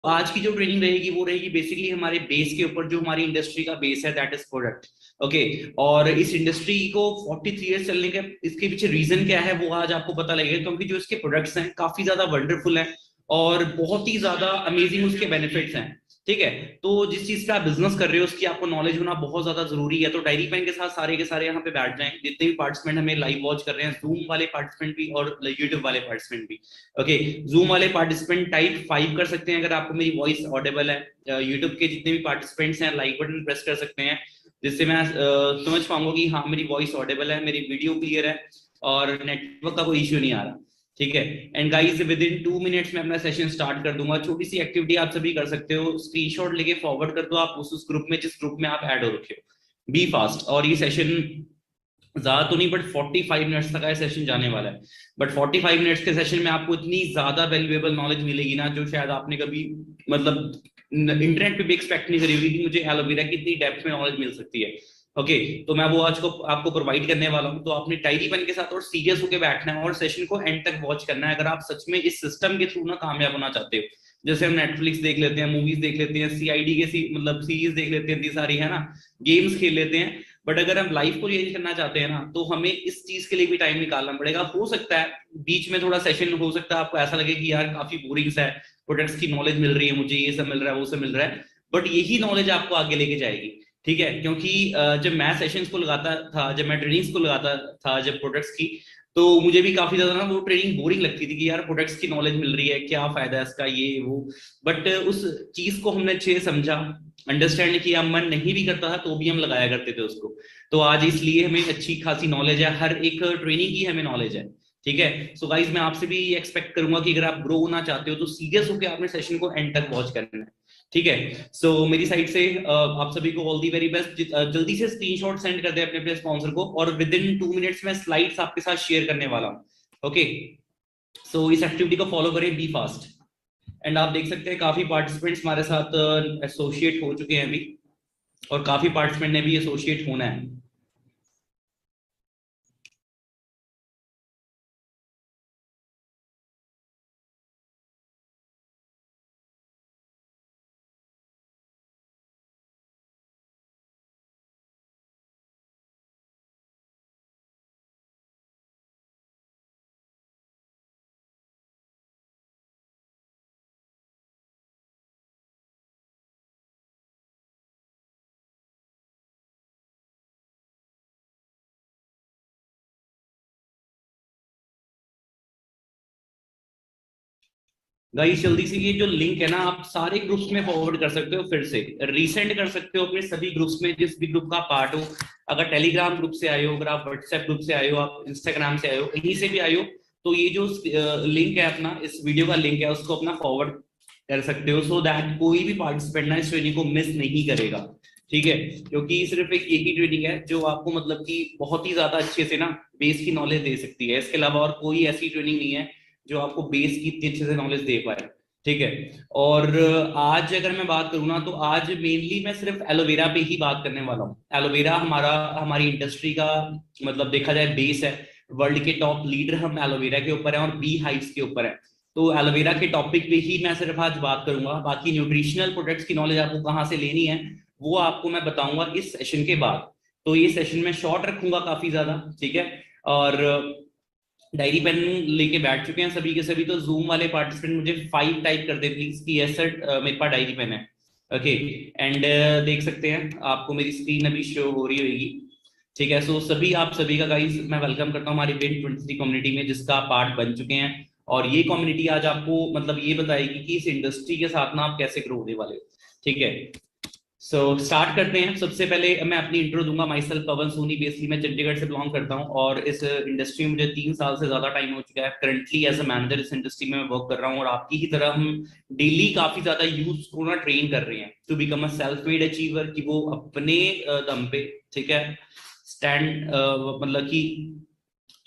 आज की जो ट्रेनिंग रहेगी वो रहेगी बेसिकली हमारे बेस के ऊपर, जो हमारी इंडस्ट्री का बेस है, दैट इज प्रोडक्ट। ओके। और इस इंडस्ट्री को 43 ईयर्स चलने के इसके पीछे रीजन क्या है वो आज आपको पता लगेगा, क्योंकि जो इसके प्रोडक्ट्स हैं काफी ज्यादा वंडरफुल हैं और बहुत ही ज्यादा अमेजिंग उसके बेनिफिट्स हैं। ठीक है। तो जिस चीज का आप बिजनेस कर रहे हो उसकी आपको नॉलेज होना बहुत ज्यादा जरूरी है। तो डायरी पेन के साथ सारे के सारे यहाँ पे बैठ जाएं, जितने भी पार्टिसिपेंट हमें लाइव वॉच कर रहे हैं, जूम वाले पार्टिसिपेंट भी और यूट्यूब वाले पार्टिसिपेंट भी। ओके। जूम वाले पार्टिसिपेंट टाइप 5 कर सकते हैं अगर आपको मेरी वॉइस ऑडिबल है। यूट्यूब के जितने भी पार्टिसिपेंट्स हैं लाइक बटन प्रेस कर सकते हैं, जिससे मैं समझ पाऊंगा कि हाँ मेरी वॉइस ऑडिबल है, मेरी वीडियो क्लियर है और नेटवर्क का कोई इश्यू नहीं आ रहा। ठीक है। And guys with in 2 minutes में अपना सेशन स्टार्ट कर दूंगा। छोटी सी एक्टिविटी आप सभी कर सकते हो, स्क्रीनशॉट लेके फॉरवर्ड कर दो आप उस ग्रुप में जिस ग्रुप में आप ऐड हो रखे हो। Be fast. और ये सेशन ज्यादा तो नहीं बट 45 मिनट्स तक का सेशन जाने वाला है। बट 45 मिनट्स के सेशन में आपको इतनी ज्यादा वैल्यूएबल नॉलेज मिलेगी ना, जो शायद आपने कभी मतलब इंटरनेट पे भी एक्सपेक्ट नहीं करी होगी कि मुझे एलोवेरा की इतनी डेप्थ में नॉलेज मिल सकती है। ओके। तो मैं वो आज को आपको प्रोवाइड करने वाला हूँ। तो आपने डायरी पेन के साथ और सीरियस होकर बैठना है और सेशन को एंड तक वॉच करना है, अगर आप सच में इस सिस्टम के थ्रू ना कामयाब होना चाहते हो। जैसे हम नेटफ्लिक्स देख लेते हैं, मूवीज देख लेते हैं, सीआईडी के मतलब सीरीज देख लेते हैं, इतनी सारी है ना, गेम्स खेल लेते हैं, बट अगर हम लाइफ को चेंज करना चाहते हैं ना तो हमें इस चीज के लिए भी टाइम निकालना पड़ेगा। हो सकता है बीच में थोड़ा सेशन हो सकता है आपको ऐसा लगे कि यार काफी बोरिंग सा है, प्रोडक्ट्स की नॉलेज मिल रही है मुझे, ये सब मिल रहा है वो सब मिल रहा है, बट यही नॉलेज आपको आगे लेके जाएगी। ठीक है। क्योंकि जब मैं सेशंस को लगाता था, जब मैं ट्रेनिंग्स को लगाता था, जब प्रोडक्ट्स की, तो मुझे भी काफी ज्यादा ना वो ट्रेनिंग बोरिंग लगती थी कि यार प्रोडक्ट्स की नॉलेज मिल रही है, क्या फायदा है इसका, ये वो। बट उस चीज को हमने अच्छे से समझा, अंडरस्टैंड किया, मन नहीं भी करता था तो भी हम लगाया करते थे उसको। तो आज इसलिए हमें अच्छी खासी नॉलेज है, हर एक ट्रेनिंग की हमें नॉलेज है। ठीक है। सो गाइज मैं आपसे भी एक्सपेक्ट करूंगा कि अगर आप ग्रो होना चाहते हो तो सीरियस होकर आपने सेशन को एंड तक वॉच करना है। ठीक है। सो मेरी साइड से आप सभी को ऑल दी वेरी बेस्ट। जल्दी से स्क्रीनशॉट सेंड कर दे अपने अपने स्पॉन्सर को, और विद इन 2 मिनट्स में स्लाइड्स आपके साथ शेयर करने वाला हूँ। ओके। सो इस एक्टिविटी को फॉलो करें, बी फास्ट। एंड आप देख सकते हैं काफी पार्टिसिपेंट्स हमारे साथ एसोसिएट हो चुके हैं अभी, और काफी पार्टिसिपेंट ने भी एसोसिएट होना है। गाइस जल्दी से ये जो लिंक है ना आप सारे ग्रुप्स में फॉरवर्ड कर सकते हो, फिर से रीसेंड कर सकते हो अपने सभी ग्रुप्स में, जिस भी ग्रुप का पार्ट हो। अगर टेलीग्राम ग्रुप से आए हो, अगर आप व्हाट्सएप ग्रुप से आए हो, आप इंस्टाग्राम से आए हो, कहीं से भी आए हो, तो ये जो लिंक है अपना, इस वीडियो का लिंक है, उसको अपना फॉरवर्ड कर सकते हो, सो दैट कोई भी पार्टिसिपेंट ना इस ट्रेनिंग को मिस नहीं करेगा। ठीक है। क्योंकि सिर्फ एक ही ट्रेनिंग है जो आपको मतलब कि बहुत ही ज्यादा अच्छे से ना बेस की नॉलेज दे सकती है। इसके अलावा और कोई ऐसी ट्रेनिंग नहीं है जो आपको बेस की इतनी अच्छे से नॉलेज दे पाए। ठीक है। और आज अगर मैं बात करूँ ना तो आज मेनली मैं सिर्फ एलोवेरा पे ही बात करने वाला हूँ। एलोवेरा हमारा हमारी इंडस्ट्री का मतलब देखा जाए बेस है। वर्ल्ड के टॉप लीडर हम एलोवेरा के ऊपर है और बी हाइट्स के ऊपर है। तो एलोवेरा के टॉपिक पे ही मैं सिर्फ आज बात करूंगा। बाकी न्यूट्रिशनल प्रोडक्ट्स की नॉलेज आपको कहाँ से लेनी है वो आपको मैं बताऊंगा इस सेशन के बाद। तो ये सेशन में शॉर्ट रखूंगा काफी ज्यादा। ठीक है। और डायरी पेन लेके बैठ चुके हैं सभी के सभी, तो जूम वाले पार्टिसिपेंट मुझे 5 टाइप कर दे प्लीज कि यस सर मेरे पास डायरी पेन है। ओके। एंड देख सकते हैं आपको मेरी स्क्रीन अभी शो हो रही होगी। ठीक है। सो सभी आप सभी का गाइस मैं वेलकम करता हूँ हमारी विन 23 कम्युनिटी में, जिसका पार्ट बन चुके हैं। और ये कम्युनिटी आज आपको मतलब ये बताएगी कि इस इंडस्ट्री के साथ ना आप कैसे ग्रो होने वाले हो। ठीक है। सो स्टार्ट करते हैं। सबसे पहले मैं अपनी इंट्रो दूंगा। Myself Pawan Soni, basically मैं चंडीगढ़ से बिलोंग करता हूं और इस इंडस्ट्री में मुझे 3 साल से ज्यादा टाइम हो चुका है। करंटली एज अ मैनेजर इस इंडस्ट्री में मैं वर्क कर रहा हूं, और आपकी ही तरह हम डेली काफी ज्यादा यूथ को ना ट्रेन कर रहे हैं to become a self made achiever, कि वो अपने दम पे, ठीक है, स्टैंड मतलब कि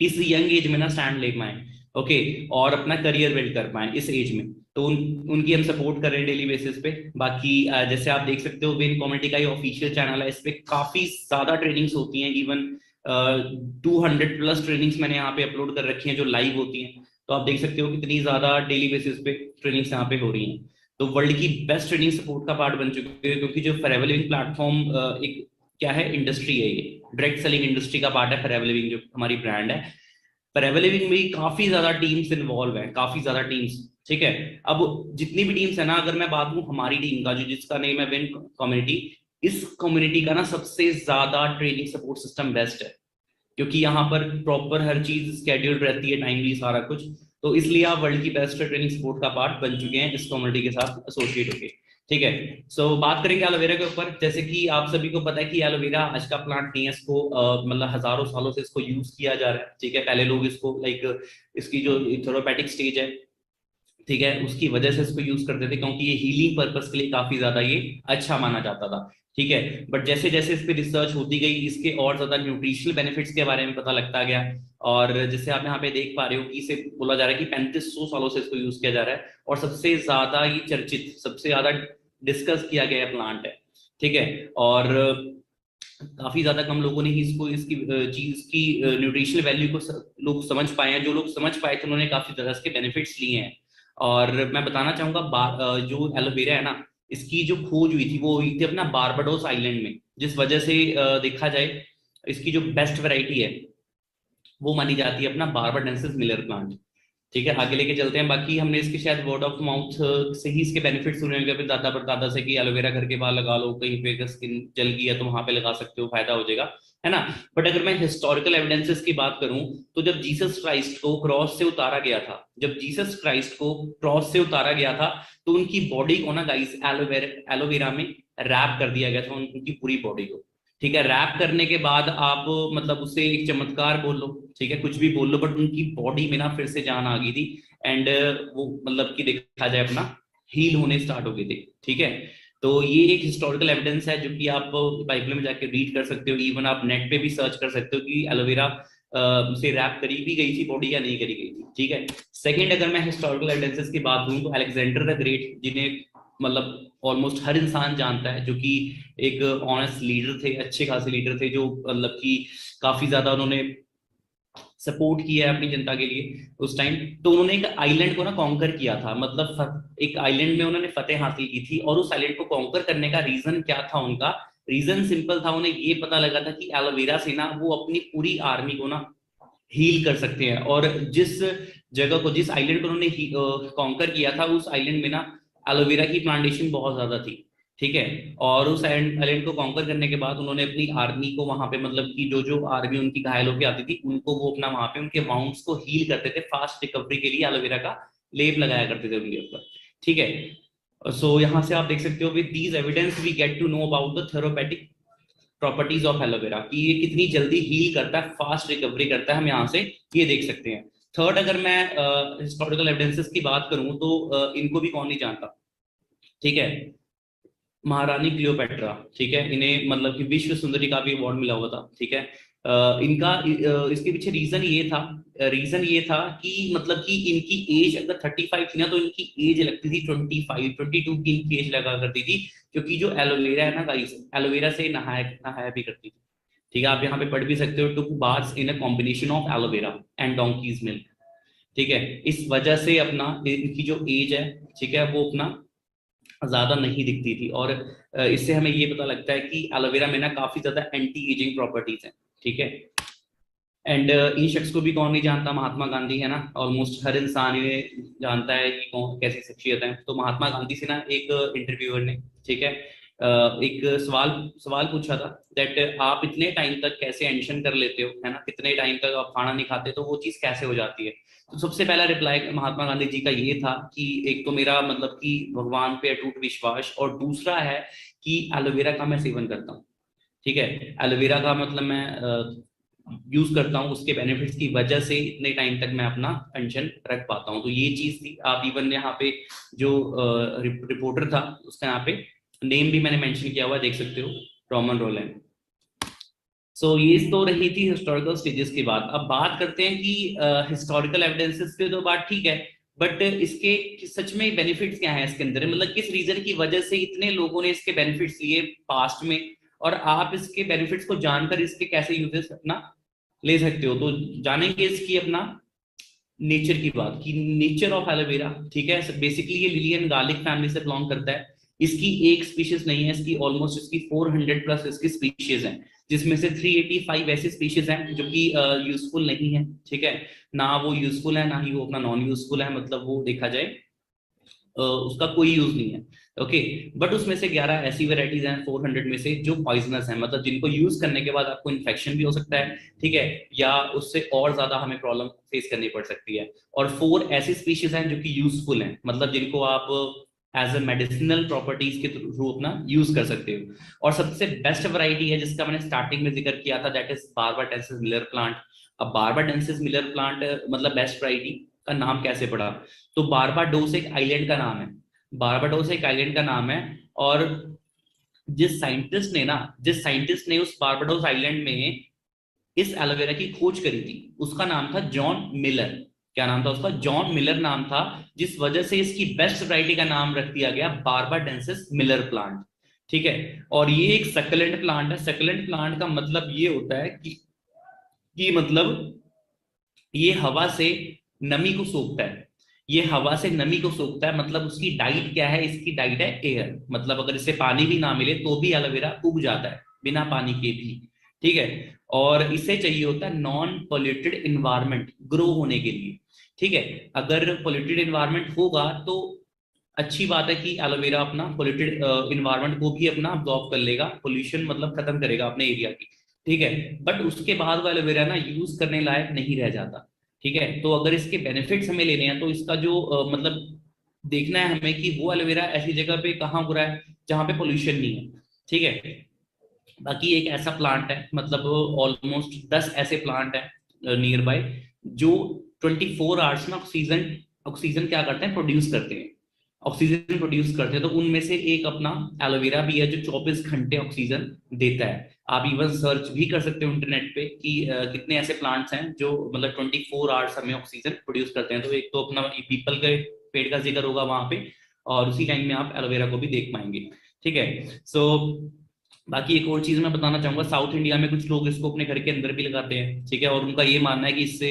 इस यंग एज में ना स्टैंड ले पाए। ओके। और अपना करियर बिल्ड कर पाए इस एज में। तो उनकी हम सपोर्ट कर रहे हैं डेली बेसिस पे। बाकी जैसे आप देख सकते हो विन कम्युनिटी का ये ऑफिशियल चैनल है, इस पे काफी ज्यादा ट्रेनिंग्स होती हैं। इवन 200+ ट्रेनिंग्स मैंने यहाँ पे अपलोड कर रखी हैं जो लाइव होती हैं। तो आप देख सकते हो कितनी ज्यादा डेली बेसिस पे ट्रेनिंग्स यहाँ पे हो रही हैं। तो वर्ल्ड की बेस्ट ट्रेनिंग सपोर्ट का पार्ट बन चुके हैं, क्योंकि जो फॉरएवर लिविंग प्लेटफॉर्म एक क्या है, इंडस्ट्री है, ये डायरेक्ट सेलिंग इंडस्ट्री का पार्ट है फॉरएवर लिविंग जो हमारी ब्रांड है। फॉरएवर लिविंग में काफी ज्यादा टीम्स इन्वॉल्व है, काफी ज्यादा टीम्स, ठीक है। अब जितनी भी टीम्स है ना, अगर मैं बात करूं हमारी टीम का, जो जिसका नेम है विन कम्युनिटी, इस कम्युनिटी का ना सबसे ज्यादा ट्रेनिंग सपोर्ट सिस्टम बेस्ट है, क्योंकि यहाँ पर प्रॉपर हर चीज स्केड्यूल रहती है, टाइमली सारा कुछ। तो इसलिए आप वर्ल्ड की बेस्ट ट्रेनिंग सपोर्ट का पार्ट बन चुके हैं इस कम्युनिटी के साथ एसोसिएट होके, ठीक है। सो बात करेंगे एलोवेरा के ऊपर। जैसे कि आप सभी को पता है कि एलोवेरा आज का प्लांट नहीं है, इसको मतलब हजारों सालों से इसको यूज किया जा रहा है, ठीक है। पहले लोग इसको लाइक इसकी जो थेरापेटिक स्टेज है, ठीक है, उसकी वजह से इसको यूज करते थे, क्योंकि ये हीलिंग पर्पस के लिए काफी ज्यादा ये अच्छा माना जाता था, ठीक है। बट जैसे जैसे इस पे रिसर्च होती गई, इसके और ज्यादा न्यूट्रिशनल बेनिफिट्स के बारे में पता लगता गया। और जैसे आप यहाँ पे देख पा रहे हो कि इसे बोला जा रहा है कि 3500 सालों से इसको यूज किया जा रहा है, और सबसे ज्यादा ये चर्चित, सबसे ज्यादा डिस्कस किया गया प्लांट है, ठीक है। और काफी ज्यादा कम लोगों ने ही इसको इसकी चीज की न्यूट्रिशनल वैल्यू को लोग समझ पाए हैं। जो लोग समझ पाए थे उन्होंने काफी ज्यादा इसके बेनिफिट्स लिए हैं। और मैं बताना चाहूंगा जो एलोवेरा है ना, इसकी जो खोज हुई थी वो हुई थी अपना बारबाडोस आइलैंड में, जिस वजह से देखा जाए इसकी जो बेस्ट वैरायटी है वो मानी जाती है अपना बारबाडेंसिस मिलर प्लांट, ठीक है। आगे लेके चलते हैं। बाकी हमने इसके शायद वर्ड ऑफ माउथ से ही इसके बेनिफिट सुने होंगे अपने दादा परदादा से, कि एलोवेरा घर के बाहर लगा लो, कहीं पे अगर स्किन जल गई है तो वहां पे लगा सकते हो, फायदा हो जाएगा, है ना। बट अगर मैं हिस्टोरिकल एविडेंसेस की बात करूं, तो जब जीसस क्राइस्ट को क्रॉस से उतारा गया था, जब जीसस क्राइस्ट को क्रॉस से उतारा गया था, तो उनकी बॉडी को ना गाइस एलोवेरा में रैप कर दिया गया था, उनकी पूरी बॉडी को, ठीक है। रैप करने के बाद आप मतलब उसे एक चमत्कार बोल लो, ठीक है, कुछ भी बोल लो, बट उनकी बॉडी में ना फिर से जान आ गई थी। एंड वो मतलब कि देखा जाए अपना हील होने स्टार्ट हो गए थे, ठीक है। तो ये एक हिस्टोरिकल एविडेंस है जो कि आप बाइबल में जाके रीड कर सकते हो, इवन आप नेट पे भी सर्च कर सकते हो कि एलोवेरा से रैप करी भी गई थी बॉडी या नहीं करी गई थी, ठीक है। सेकंड, अगर मैं हिस्टोरिकल एविडेंसेस की बात करूं, तो अलेक्जेंडर द ग्रेट, जिन्हें मतलब ऑलमोस्ट हर इंसान जानता है, जो कि एक ऑनेस्ट लीडर थे, अच्छे खासे लीडर थे, जो मतलब कि काफी ज्यादा उन्होंने सपोर्ट किया है अपनी जनता के लिए उस टाइम। तो उन्होंने एक आइलैंड को ना कॉन्कर किया था, मतलब एक आइलैंड में उन्होंने फतेह हासिल की थी, और उस आइलैंड को कॉन्कर करने का रीजन क्या था उनका? रीजन सिंपल था, उन्हें ये पता लगा था कि एलोवेरा से ना वो अपनी पूरी आर्मी को ना हील कर सकते हैं। और जिस जगह को, जिस आइलैंड को उन्होंने कॉन्कर किया था, उस आइलैंड में ना एलोवेरा की प्लांटेशन बहुत ज्यादा थी, ठीक है। और उस आइलैंड को कॉन्कर करने के बाद उन्होंने अपनी आर्मी को वहां पे, मतलब कि जो जो आर्मी उनकी घायल होकर आती थी, उनको वो अपना वहां पे उनके वाउंड्स को हील करते थे, फास्ट रिकवरी के लिए एलोवेरा का लेप लगाया करते थे उनके ऊपर, ठीक है। सो यहाँ से आप देख सकते हो, with these evidence we get to know about the therapeutic properties of aloe vera, कि ये कितनी जल्दी हील करता है, फास्ट रिकवरी करता है, हम यहाँ से ये देख सकते हैं। थर्ड, अगर मैं हिस्टोरिकल एविडेंसेस की बात करूं, तो इनको भी कौन नहीं जानता, ठीक है, महारानी क्लियोपेट्रा, ठीक है। इन्हें मतलब कि विश्व सुंदरी का भी अवार्ड मिला हुआ था, ठीक है। इनका इसके पीछे रीजन ये था कि मतलब कि इनकी एज अगर 35 थी ना, तो इनकी एज लगती थी 22 की इनकी एज लगा करती थी, क्योंकि जो एलोवेरा है ना गाइस, एलोवेरा से नहाया नहाया भी करती थी, ठीक है। आप यहाँ पे पढ़ भी सकते हो, took baths in a combination of aloe vera and donkey's milk, ठीक है। इस वजह से अपना इनकी जो एज है, ठीक है, वो अपना ज्यादा नहीं दिखती थी। और इससे हमें ये पता लगता है कि एलोवेरा में ना काफी ज्यादा एंटी एजिंग प्रॉपर्टीज हैं, ठीक है। एंड इन शख्स को भी कौन नहीं जानता, महात्मा गांधी, है ना। ऑलमोस्ट हर इंसान इन्हें जानता है कि कौन कैसी शख्सियत है। तो महात्मा गांधी से ना एक इंटरव्यूअर ने, ठीक है, एक सवाल सवाल पूछा था, दैट आप इतने टाइम तक कैसे एंशन कर लेते हो, है ना, कितने टाइम तक आप खाना नहीं खाते, तो वो चीज कैसे हो जाती है। तो सबसे पहला रिप्लाई महात्मा गांधी जी का ये था कि एक तो मेरा मतलब कि भगवान पे अटूट विश्वास, और दूसरा है कि एलोवेरा का मैं सेवन करता हूँ, ठीक है। एलोवेरा का मतलब मैं यूज करता हूँ, उसके बेनिफिट्स की वजह से इतने टाइम तक मैं अपना पेंशन रख पाता हूँ। तो ये चीज थी। आप इवन यहाँ पे जो रिपोर्टर था, उसका यहाँ पे नेम भी मैंने मेंशन किया हुआ, देख सकते हो, रॉमन रोलैंड। सो ये तो रही थी हिस्टोरिकल स्टेजेस की बात। अब बात करते हैं कि हिस्टोरिकल एविडेंसेस पे तो बात ठीक है, बट इसके सच में बेनिफिट्स क्या है इसके अंदर, मतलब किस रीजन की वजह से इतने लोगों ने इसके बेनिफिट्स लिए पास्ट में, और आप इसके बेनिफिट्स को जानकर इसके कैसे यूजेस अपना ले सकते हो। तो जानेंगे इसकी अपना नेचर की बात की, नेचर ऑफ एलोवेरा, ठीक है, बेसिकली ये लिली एंड गार्लिक फैमिली से बिलोंग करता है। इसकी एक स्पीशीज नहीं है, इसकी ऑलमोस्ट इसकी 400 प्लस इसकी स्पीशीज हैं, जिसमें से 385 ऐसी स्पीशीज हैं जो कि यूजफुल नहीं है, ठीक है, ना वो यूजफुल है ना ही वो अपना नॉन यूजफुल है, मतलब वो देखा जाए उसका कोई यूज नहीं है। ओके, बट उसमें से 11 ऐसी वेराइटीज हैं 400 में से जो पॉइजनस हैं, मतलब जिनको यूज करने के बाद आपको इन्फेक्शन भी हो सकता है, ठीक है, या उससे और ज्यादा हमें प्रॉब्लम फेस करनी पड़ सकती है। और 4 ऐसी स्पीशीज हैं जो कि यूजफुल हैं, मतलब जिनको आप एज अ मेडिसिनल प्रॉपर्टीज के थ्रू अपना यूज कर सकते हो। और सबसे बेस्ट वैरायटी है जिसका मैंने स्टार्टिंग में जिक्र किया था, that is barbadensis Miller plant. अब बारबाडेंसिस मिलर प्लांट मतलब बेस्ट वैरायटी का नाम कैसे पड़ा? तो बारबाडोस एक आइलैंड का नाम है, बारबाडोस एक आइलैंड का नाम है। और जिस साइंटिस्ट ने उस बारबाडोस आइलैंड में इस एलोवेरा की खोज करी थी, उसका नाम था जॉन मिलर। क्या नाम था उसका? जॉन मिलर नाम था, जिस वजह से इसकी बेस्ट वैरायटी का नाम रख दिया गया बारबाडेंसिस मिलर प्लांट, ठीक है। और ये एक सक्लेंट प्लांट है। सक्लेंट प्लांट का मतलब ये होता है कि मतलब ये हवा से नमी को सोखता है, ये हवा से नमी को सोखता है, मतलब उसकी डाइट क्या है? इसकी डाइट है एयर, मतलब अगर इसे पानी भी ना मिले तो भी एलोवेरा उग जाता है बिना पानी के भी, ठीक है। और इसे चाहिए होता है नॉन पोल्यूटेड इन्वायरमेंट ग्रो होने के लिए, ठीक है। अगर पोल्यूटेड इन्वायरमेंट होगा तो अच्छी बात है कि एलोवेरा अपना पोल्यूटेड इन्वायरमेंट को भी अपना अब्जॉर्ब कर लेगा, पोल्यूशन मतलब खत्म करेगा अपने एरिया की, ठीक है। बट उसके बाद वो एलोवेरा ना यूज करने लायक नहीं रह जाता, ठीक है। तो अगर इसके बेनिफिट्स हमें लेने हैं तो इसका जो मतलब देखना है हमें कि वो एलोवेरा ऐसी जगह पे कहाँ उग रहा है जहाँ पे पोल्यूशन नहीं है, ठीक है। बाकी एक ऐसा प्लांट है, मतलब ऑलमोस्ट 10 ऐसे प्लांट है नियर बाय, जो 24 आवर्स में ऑक्सीजन ऑक्सीजन क्या करते हैं? प्रोड्यूस करते हैं, ऑक्सीजन प्रोड्यूस करते हैं। तो उनमें से एक अपना एलोवेरा भी है जो 24 घंटे ऑक्सीजन देता है। आप इवन सर्च भी कर सकते हो इंटरनेट पे कि कितने ऐसे प्लांट्स हैं जो मतलब 24 आवर्स हमें ऑक्सीजन प्रोड्यूस करते हैं। तो एक तो अपना पीपल के पेड़ का जिक्र होगा वहां पे, और उसी टाइम में आप एलोवेरा को भी देख पाएंगे, ठीक है। सो बाकी एक और चीज मैं बताना चाहूंगा, साउथ इंडिया में कुछ लोग इसको अपने घर के अंदर भी लगाते हैं, ठीक है, और उनका ये मानना है कि इससे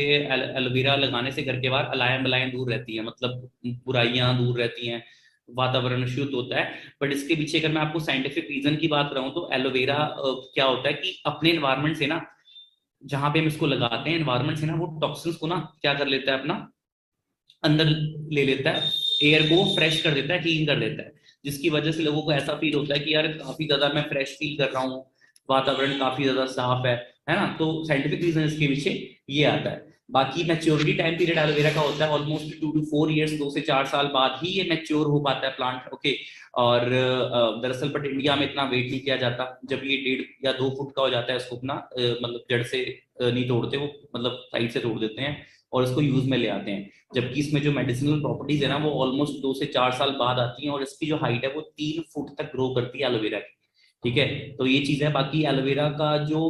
एलोवेरा लगाने से घर के बाहर अलायन बलायन दूर रहती है, मतलब बुराइयां दूर रहती हैं, वातावरण शुद्ध होता है। बट इसके पीछे अगर मैं आपको साइंटिफिक रीजन की बात करूं तो एलोवेरा क्या होता है कि अपने एनवायरमेंट से ना, जहां पे हम इसको लगाते हैं एनवायरमेंट से ना, वो टॉक्सिन्स को ना क्या कर लेता है अपना अंदर ले लेता है, एयर को फ्रेश कर देता है, क्लीन कर देता है, जिसकी वजह से लोगों को ऐसा फील होता है कि यार काफी ज्यादा मैं फ्रेश फील कर रहा हूँ, वातावरण काफी ज्यादा साफ है ना। तो साइंटिफिक रीजन इसके पीछे ये आता है। बाकी मैच्योरिटी टाइम पीरियड एलोवेरा का होता है ऑलमोस्ट 2 to 4 years, 2 से 4 साल बाद ही ये मैच्योर हो पाता है प्लांट, ओके। और दरअसल बट इंडिया में इतना वेट नहीं किया जाता, जब ये 1.5 या 2 फुट का हो जाता है उसको अपना मतलब जड़ से नहीं तोड़ते वो, मतलब साइड से तोड़ देते हैं और इसको यूज में ले आते हैं। जबकि इसमें जो मेडिसिनल प्रॉपर्टीज है ना वो ऑलमोस्ट 2 से 4 साल बाद आती हैं, और इसकी जो हाइट है वो 3 फुट तक ग्रो करती है एलोवेरा की, ठीक है। तो ये चीज है। बाकी एलोवेरा का जो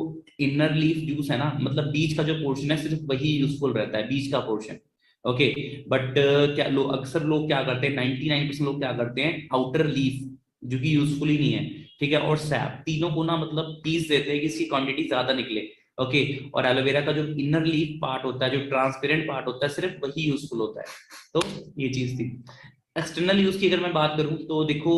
इनर लीफ जूस है ना, मतलब बीज का जो पोर्शन है सिर्फ वही यूजफुल रहता है, बीज का पोर्शन, ओके। बट क्या लोग अक्सर लोग क्या करते हैं, 99% लोग क्या करते हैं, आउटर लीफ जो कि यूजफुल ही नहीं है, ठीक है, और सैप, तीनों को ना मतलब पीस देते हैं कि इसकी क्वांटिटी ज्यादा निकले, ओके। और एलोवेरा का जो इनर लीफ पार्ट होता है, जो ट्रांसपेरेंट पार्ट होता है, सिर्फ वही यूजफुल होता है। तो ये चीज थी। एक्सटर्नल यूज की अगर मैं बात करूं तो देखो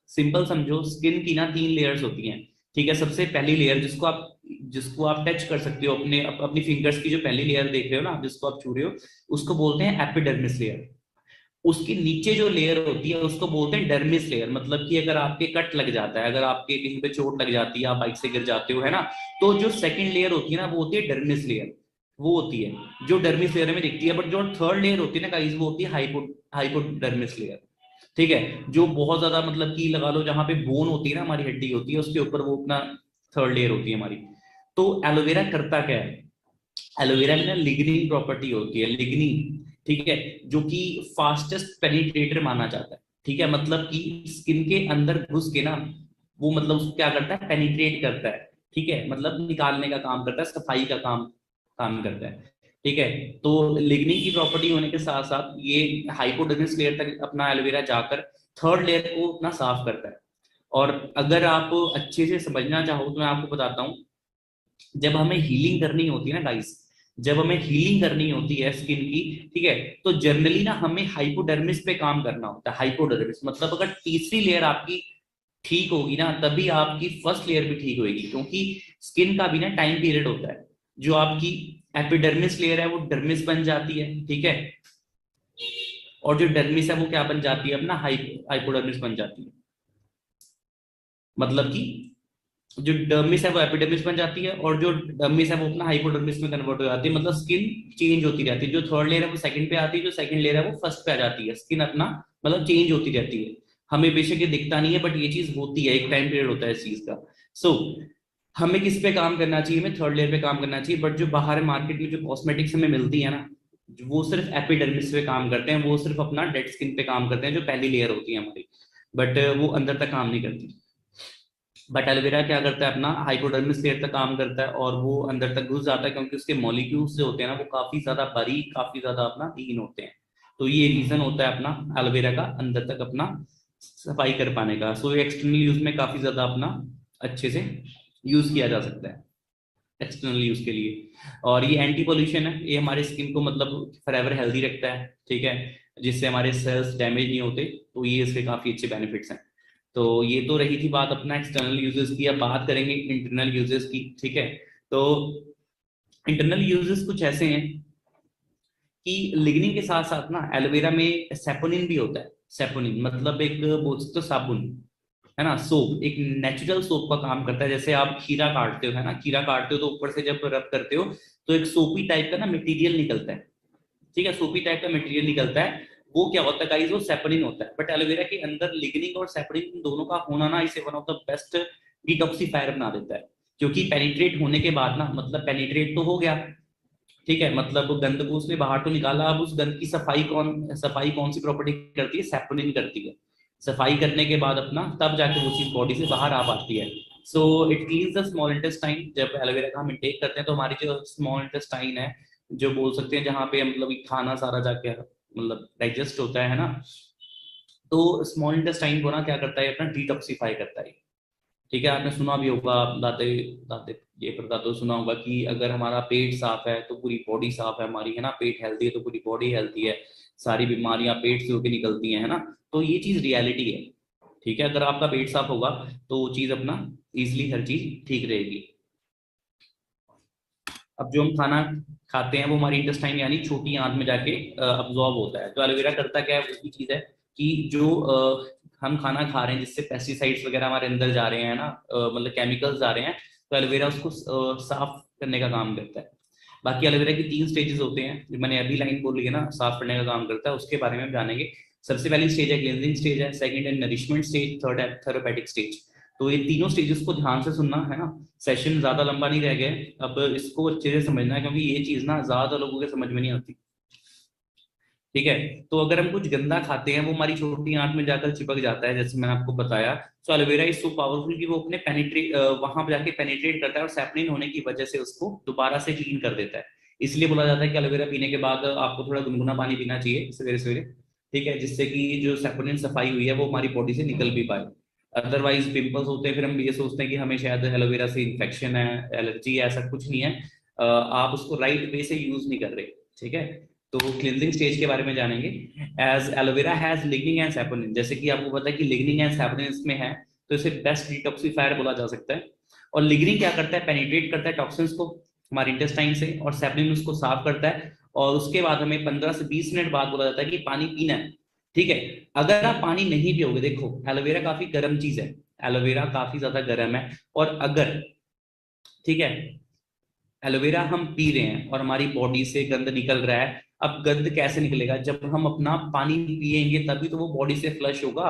सिंपल समझो, स्किन की ना 3 लेयर्स होती हैं, ठीक है। सबसे पहली लेयर जिसको आप टच कर सकते हो अपनी फिंगर्स की, जो पहली लेयर देख रहे हो ना, जिसको आप छू रहे हो, उसको बोलते हैं एपिडर्मिस लेयर। उसके नीचे जो लेयर होती है उसको बोलते हैं डर्मिस लेयर, मतलब कि अगर आपके कट लग जाता है, अगर आपके कहीं पे चोट लग जाती है, आप बाइक से गिर जाते हो, है ना, तो जो सेकंड लेयर होती है ना वो होती है डर्मिस लेयर, वो होती है जो डर्मिस लेयर में दिखती है। बट जो थर्ड लेयर होती है ना गाइस, वो होती है हाइपोडर्मिस लेयर, ठीक है, जो बहुत ज्यादा मतलब कि लगा लो जहां पे बोन होती है ना, हमारी हड्डी होती है, उसके ऊपर वो अपना थर्ड लेयर होती है हमारी। तो एलोवेरा करता क्या है? एलोवेरा में ना लिग्निन प्रॉपर्टी होती है, लिग्निन, ठीक है, जो कि फास्टेस्ट पेनिट्रेटर माना जाता है, ठीक है, मतलब कि स्किन के अंदर घुस के ना वो मतलब उसको क्या करता है, पेनिट्रेट करता है, ठीक है, मतलब निकालने का काम करता है, सफाई का काम काम करता है, ठीक है। तो लिग्निन की प्रॉपर्टी होने के साथ साथ ये हाइपोडर्मिस लेयर तक अपना एलोवेरा जाकर थर्ड लेयर को अपना साफ करता है। और अगर आप अच्छे से समझना चाहो तो मैं आपको बताता हूँ, जब हमें हीलिंग करनी होती है ना गाइस, जब हमें हीलिंग करनी होती है स्किन की, ठीक है, तो जनरली ना हमें हाइपोडर्मिस पे काम करना होता है। हाइपोडर्मिस मतलब अगर तीसरी लेयर आपकी ठीक होगी ना, तभी आपकी फर्स्ट लेयर भी ठीक होगी, क्योंकि स्किन का भी ना टाइम पीरियड होता है। जो आपकी एपिडर्मिस लेयर है वो डर्मिस बन जाती है, ठीक है, और जो डर्मिस है वो क्या बन जाती है अपना, हाइपोडर्मिस बन जाती है। मतलब कि जो डर्मिस है वो एपिडर्मिस बन जाती है, और जो डर्मिस है वो अपना हाइपोडर्मिस में कन्वर्ट हो जाती है। मतलब स्किन चेंज होती रहती है, जो थर्ड लेयर है वो सेकंड पे आती है, जो सेकंड लेयर है वो फर्स्ट पे आ जाती है। स्किन अपना मतलब चेंज होती रहती है। हमें बेशक ये दिखता नहीं है, बट ये चीज होती है, एक टाइम पीरियड होता है इस चीज का। सो हमें किस पे काम करना चाहिए, हमें थर्ड लेयर पे काम करना चाहिए। बट जो बाहर मार्केट में जो कॉस्मेटिक्स हमें मिलती है ना, वो सिर्फ एपिडर्मिस पे काम करते हैं, वो सिर्फ अपना डेड स्किन पे काम करते हैं, जो पहली लेयर होती है हमारी, बट वो अंदर तक काम नहीं करती। बट एलोवेरा क्या करता है, अपना हाइपोडर्मिस लेयर तक काम करता है, और वो अंदर तक घुस जाता है, क्योंकि उसके मॉलिक्यूल्स जो होते हैं ना वो काफी ज्यादा बारीक, काफी ज्यादा अपना लीन होते हैं। तो ये रीजन होता है अपना एलोवेरा का अंदर तक अपना सफाई कर पाने का। सो ये एक्सटर्नल यूज में काफी ज्यादा अपना अच्छे से यूज किया जा सकता है, एक्सटर्नल यूज के लिए। और ये एंटी पोल्यूशन है, ये हमारे स्किन को मतलब फॉरएवर हेल्दी रखता है, ठीक है, जिससे हमारे सेल्स डैमेज नहीं होते। तो ये इसके काफी अच्छे बेनिफिट्स हैं। तो ये तो रही थी बात अपना एक्सटर्नल यूजेस की। अब बात करेंगे इंटरनल यूजेस की, ठीक है। तो इंटरनल यूजेस कुछ ऐसे हैं कि लिग्निन के साथ साथ ना एलोवेरा में सेपोनिन भी होता है। सेपोनिन मतलब एक बोल सकते हो साबुन, है ना, सोप, एक नेचुरल सोप का काम करता है। जैसे आप खीरा काटते हो, है ना, खीरा काटते हो तो ऊपर से जब रब करते हो तो एक सोपी टाइप का ना मटेरियल निकलता है, ठीक है, सोपी टाइप का मटेरियल निकलता है। वो क्या होता है गाइस, वो सेपनिन होता है। बट एलोवेरा के अंदर लिग्निन और सेपनिन दोनों का होना ना इसे one of the best detoxifier बना देता है। क्योंकि पेनिट्रेट होने के बाद ना, मतलब पेनिट्रेट तो हो गया, ठीक है, मतलब गंद को उसने बाहर तो निकाला, अब उस गंद की सफाई कौन सी प्रॉपर्टी करती है, सेपोनिन करती है। सफाई करने के बाद अपना तब जाके वो चीज बॉडी से बाहर आ पाती है। So it cleans the small intestine. जब एलोवेरा का हम इंटेक करते हैं तो हमारी जो स्मॉल इंटेस्टाइन है, जो बोल सकते हैं जहाँ पे मतलब खाना सारा जाके मतलब डाइजेस्ट होता है ना, तो स्मॉल इंटेस्टाइन को ना क्या करता है, अपना डिटॉक्सिफाई करता है, ठीक है। आपने सुना भी होगा, दाते दाते ये परदादो सुना होगा कि अगर हमारा पेट साफ है तो पूरी बॉडी साफ है हमारी, है ना, पेट हेल्दी है तो पूरी बॉडी हेल्दी है, सारी बीमारियां पेट से होकर निकलती हैं, है ना। तो ये चीज रियलिटी है, ठीक है। अगर आपका पेट साफ होगा तो वो चीज अपना इजिली हर चीज ठीक रहेगी। अब जो हम खाना खाते हैं वो हमारी इंटेस्टाइन यानी छोटी आंत में जाके अब्जॉर्ब होता है। तो एलोवेरा करता क्या है, उसकी चीज है कि जो हम खाना खा रहे हैं जिससे पेस्टिसाइड्स वगैरह हमारे अंदर जा रहे हैं ना, मतलब केमिकल्स जा रहे हैं, तो एलोवेरा उसको साफ करने का काम करता है। बाकी एलोवेरा की 3 स्टेजेस होते हैं, जो मैंने अभी लाइन बोली है ना, साफ करने का काम करता है, उसके बारे में हम जानेंगे। सबसे पहली स्टेज है क्लींजिंग स्टेज है, सेकंड है नरिशमेंट स्टेज, थर्ड है थेरेपेटिक स्टेज। तो ये तीनों स्टेजेस को ध्यान से सुनना, है ना। सेशन ज्यादा लंबा नहीं रह गया, अब इसको अच्छे से समझना है, क्योंकि ये चीज ना ज्यादा लोगों के समझ में नहीं आती, ठीक है। तो अगर हम कुछ गंदा खाते हैं वो हमारी छोटी आंत में जाकर चिपक जाता है, जैसे मैंने आपको बताया। सो एलोवेरा इज सो पावरफुल कि वो अपने पेनिट्रेट वहां पर जाके पेनिट्रेट करता है, और सैपनिन होने की वजह से उसको दोबारा से क्लीन कर देता है। इसलिए बोला जाता है कि एलोवेरा पीने के बाद आपको थोड़ा गुनगुना पानी पीना चाहिए सवेरे सवेरे, ठीक है, जिससे कि जो सैपोनिन सफाई हुई है वो हमारी बॉडी से निकल भी पाए। अदरवाइज पिंपल्स होते हैं, फिर हम ये सोचते हैं कि हमें शायद एलोवेरा से इन्फेक्शन है, एलर्जी है, ऐसा कुछ नहीं है। आप उसको राइट वे से यूज नहीं कर रहे, ठीक है। तो क्लिनजिंग स्टेज के बारे में जानेंगे। As aloe vera has lignin and saponin, जैसे कि आपको पता है कि लिग्निन एंड सैपोनिन इसमें है, तो इसे बेस्ट डिटॉक्सिफायर बोला जा सकता है। और लिग्निन क्या करता है, पेनिट्रेट करता है टॉक्सिन्स को हमारे इंटेस्टाइन से, और सैपोनिन उसको साफ करता है। और उसके बाद हमें 15 से 20 मिनट बाद बोला जाता है कि पानी पीना है, ठीक है। अगर आप पानी नहीं पियोगे, देखो एलोवेरा काफी गर्म चीज है, एलोवेरा काफी ज्यादा गर्म है, और अगर, ठीक है, एलोवेरा हम पी रहे हैं और हमारी बॉडी से गंद निकल रहा है, अब गंद कैसे निकलेगा, जब हम अपना पानी पिएंगे तभी तो वो बॉडी से फ्लश होगा,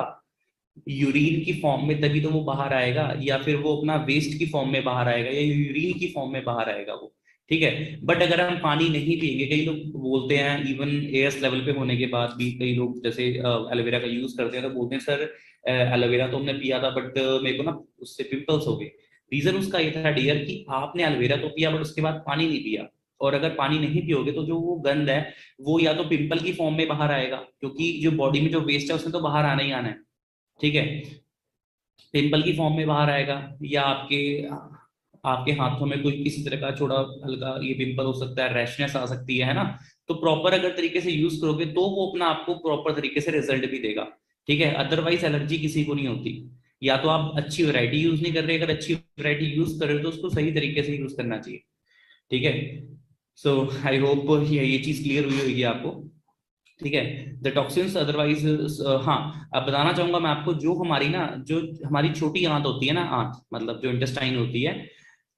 यूरिन की फॉर्म में तभी तो वो बाहर आएगा, या फिर वो अपना वेस्ट की फॉर्म में बाहर आएगा, या यूरिन की फॉर्म में बाहर आएगा वो, ठीक है। बट अगर हम पानी नहीं पिएंगे, कई लोग बोलते हैं इवन एएस लेवल पे होने के बाद भी, कई लोग जैसे एलोवेरा का यूज करते हैं तो बोलते हैं सर एलोवेरा तो हमने पिया था बट मेरे को ना उससे पिंपल्स हो गए। रीजन उसका ये था डियर कि आपने एलोवेरा तो पिया बट उसके बाद पानी नहीं पिया, और अगर पानी नहीं पियोगे तो जो वो गंद है वो या तो पिंपल की फॉर्म में बाहर आएगा, क्योंकि जो बॉडी में जो वेस्ट है उसने तो बाहर आना ही आना है, ठीक है, पिंपल की फॉर्म में बाहर आएगा, या आपके आपके हाथों में कोई किसी तरह का छोटा हल्का ये पिंपल हो सकता है, रैशनेस आ सकती है ना, तो प्रॉपर अगर तरीके से यूज करोगे तो वो अपना आपको प्रॉपर तरीके से रिजल्ट भी देगा। ठीक है, अदरवाइज एलर्जी किसी को नहीं होती। या तो आप अच्छी वैरायटी यूज नहीं कर रहे, अगर अच्छी वैरायटी यूज कर रहे हो तो उसको सही तरीके से यूज करना चाहिए। ठीक है, सो आई होप ये चीज क्लियर हुई होगी आपको। ठीक है, द टॉक्सिन्स अदरवाइज, हाँ, अब बताना चाहूंगा मैं आपको, जो हमारी ना, जो हमारी छोटी आंत होती है ना, आंत मतलब जो इंटेस्टाइन होती है,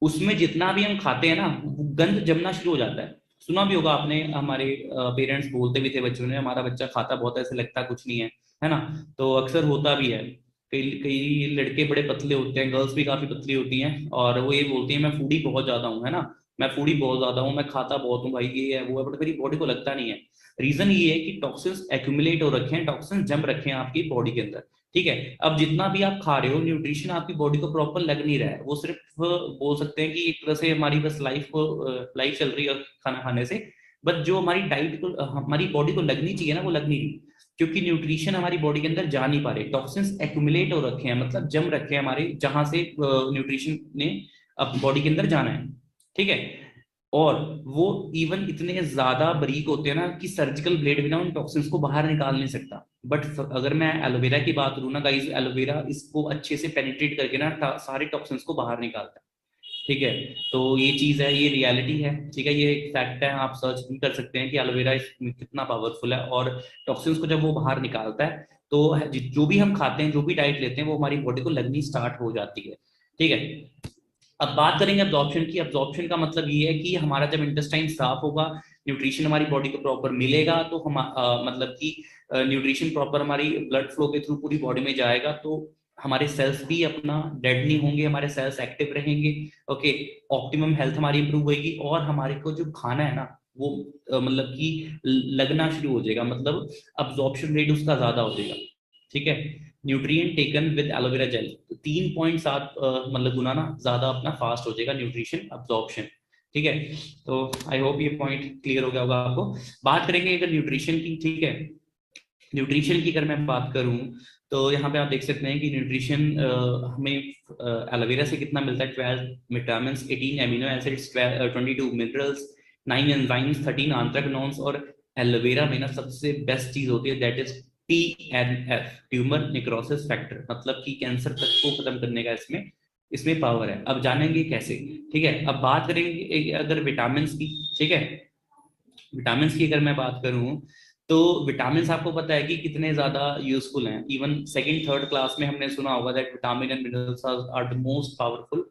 उसमें जितना भी हम खाते हैं ना, वो गंद जमना शुरू हो जाता है। सुना भी होगा आपने, हमारे पेरेंट्स बोलते भी थे बच्चों ने, हमारा बच्चा खाता बहुत है, ऐसे लगता कुछ नहीं है ना। तो अक्सर होता भी है, कई कई लड़के बड़े पतले होते हैं, गर्ल्स भी काफी पतली होती हैं, और वो ये बोलती हैं मैं फूडी बहुत ज्यादा हूँ, है ना, मैं फूडी बहुत ज्यादा हूँ, मैं खाता बहुत हूँ भाई, ये है वो है, बट मेरी बॉडी को लगता नहीं है। रीजन ये है कि टॉक्सिन्स एक्यूमुलेट हो रखे हैं, टॉक्सिन्स जम रखे हैं आपकी बॉडी के अंदर। ठीक है, अब जितना भी आप खा रहे हो, न्यूट्रिशन आपकी बॉडी को प्रॉपर लग नहीं रहा है, वो सिर्फ बोल सकते हैं कि एक तरह से हमारी बस लाइफ चल रही है खाना खाने से, बट जो हमारी डाइट को, हमारी बॉडी को लगनी चाहिए ना, वो लग नहीं रही, क्योंकि न्यूट्रिशन हमारी बॉडी के अंदर जा नहीं पा रहे, टॉक्सिन्स एक्यूमुलेट हो रखे हैं, मतलब जम रखे हैं हमारे, जहां से न्यूट्रिशन ने अब बॉडी के अंदर जाना है। ठीक है, और वो इवन इतने ज्यादा बारीक होते हैं ना कि सर्जिकल ब्लेड भी ना उन टॉक्सिन्स को बाहर निकाल नहीं सकता। बट अगर मैं एलोवेरा की बात करूँ ना गाइस, एलोवेरा इसको अच्छे से पेनिट्रेट करके ना सारे टॉक्सिन्स को बाहर निकालता है। ठीक है, तो ये चीज है, ये रियलिटी है। ठीक है, ये एक फैक्ट है, आप सर्च भी कर सकते हैं कि एलोवेरा कितना पावरफुल है, और टॉक्सिन्स को जब वो बाहर निकालता है, तो जो भी हम खाते हैं, जो भी डाइट लेते हैं, वो हमारी बॉडी को लगनी स्टार्ट हो जाती है। ठीक है, अब बात करेंगे अब्जॉर्प्शन की। अब्जॉर्प्शन का मतलब ये है कि हमारा जब इंटेस्टाइन साफ होगा, न्यूट्रिशन हमारी बॉडी को प्रॉपर मिलेगा, तो हम मतलब कि न्यूट्रिशन प्रॉपर हमारी ब्लड फ्लो के थ्रू पूरी बॉडी में जाएगा, तो हमारे सेल्स भी अपना डेड नहीं होंगे, हमारे सेल्स एक्टिव रहेंगे। ओके, ऑप्टिमम हेल्थ हमारी इंप्रूव होगी, और हमारे को जो खाना है ना, वो मतलब कि लगना शुरू हो जाएगा, मतलब अब्जॉर्प्शन रेट उसका ज्यादा हो जाएगा। ठीक है, nutrient taken with aloe vera gel, 3.7 मतलब गुना ना ज्यादा अपना फास्ट हो जाएगा न्यूट्रिशन अब्जॉर्प्शन। ठीक है, तो आई होप ये पॉइंट क्लियर हो गया होगा आपको। बात करेंगे अगर न्यूट्रिशन की। ठीक है, न्यूट्रिशन की अगर मैं बात करूं, तो यहाँ पे आप देख सकते हैं कि न्यूट्रिशन हमें एलोवेरा से कितना मिलता है, 12 vitamin, 18 amino acids, 22 minerals, 9 enzymes, 13 आंथ्राकनॉन्स, और एलोवेरा में ना सबसे बेस्ट चीज होती है, that is TNF, tumour necrosis factor, मतलब कि कैंसर तक को खत्म करने का इसमें इसमें पावर है। अब जानेंगे कैसे। ठीक है, अब बात करेंगे अगर विटामिन की। ठीक है, विटामिन की अगर मैं बात करूं, तो विटामिन आपको पता है कि कितने ज्यादा यूजफुल हैं। इवन सेकंड थर्ड क्लास में हमने सुना होगा that vitamin and minerals are the most powerful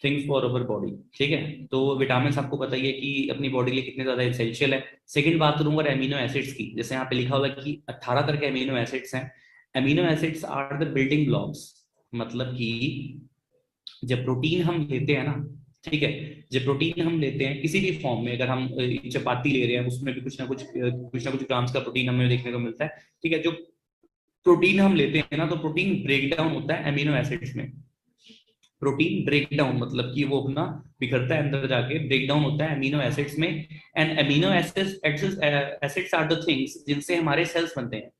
things for our body. ठीक है, तो विटामिन आपको पता ही है कि अपनी बॉडी के लिए कितने ज्यादा एसेंशियल है। सेकंड बात करूंगा एमिनो एसिड्स की, जैसे यहाँ पे लिखा हुआ है कि 18 तरह के एमिनो एसिड्स हैं। Amino acids are the building blocks, मतलब कि जब प्रोटीन हम लेते हैं ना, ठीक है, जब प्रोटीन हम लेते हैं किसी भी फॉर्म में, अगर हम चपाती ले रहे हैं, उसमें भी कुछ ना कुछ ग्राम्स का प्रोटीन हमें देखने को मिलता है। ठीक है, जो प्रोटीन हम लेते हैं ना, तो प्रोटीन ब्रेक डाउन होता है एमिनो एसिड्स में। प्रोटीन ब्रेक डाउन मतलब कि वो अपना बिखरता है अंदर जाके, ब्रेक डाउन होता है अमीनो एसिड्स में। And amino acids are the things जिनसे हमारे सेल्स बनते हैं,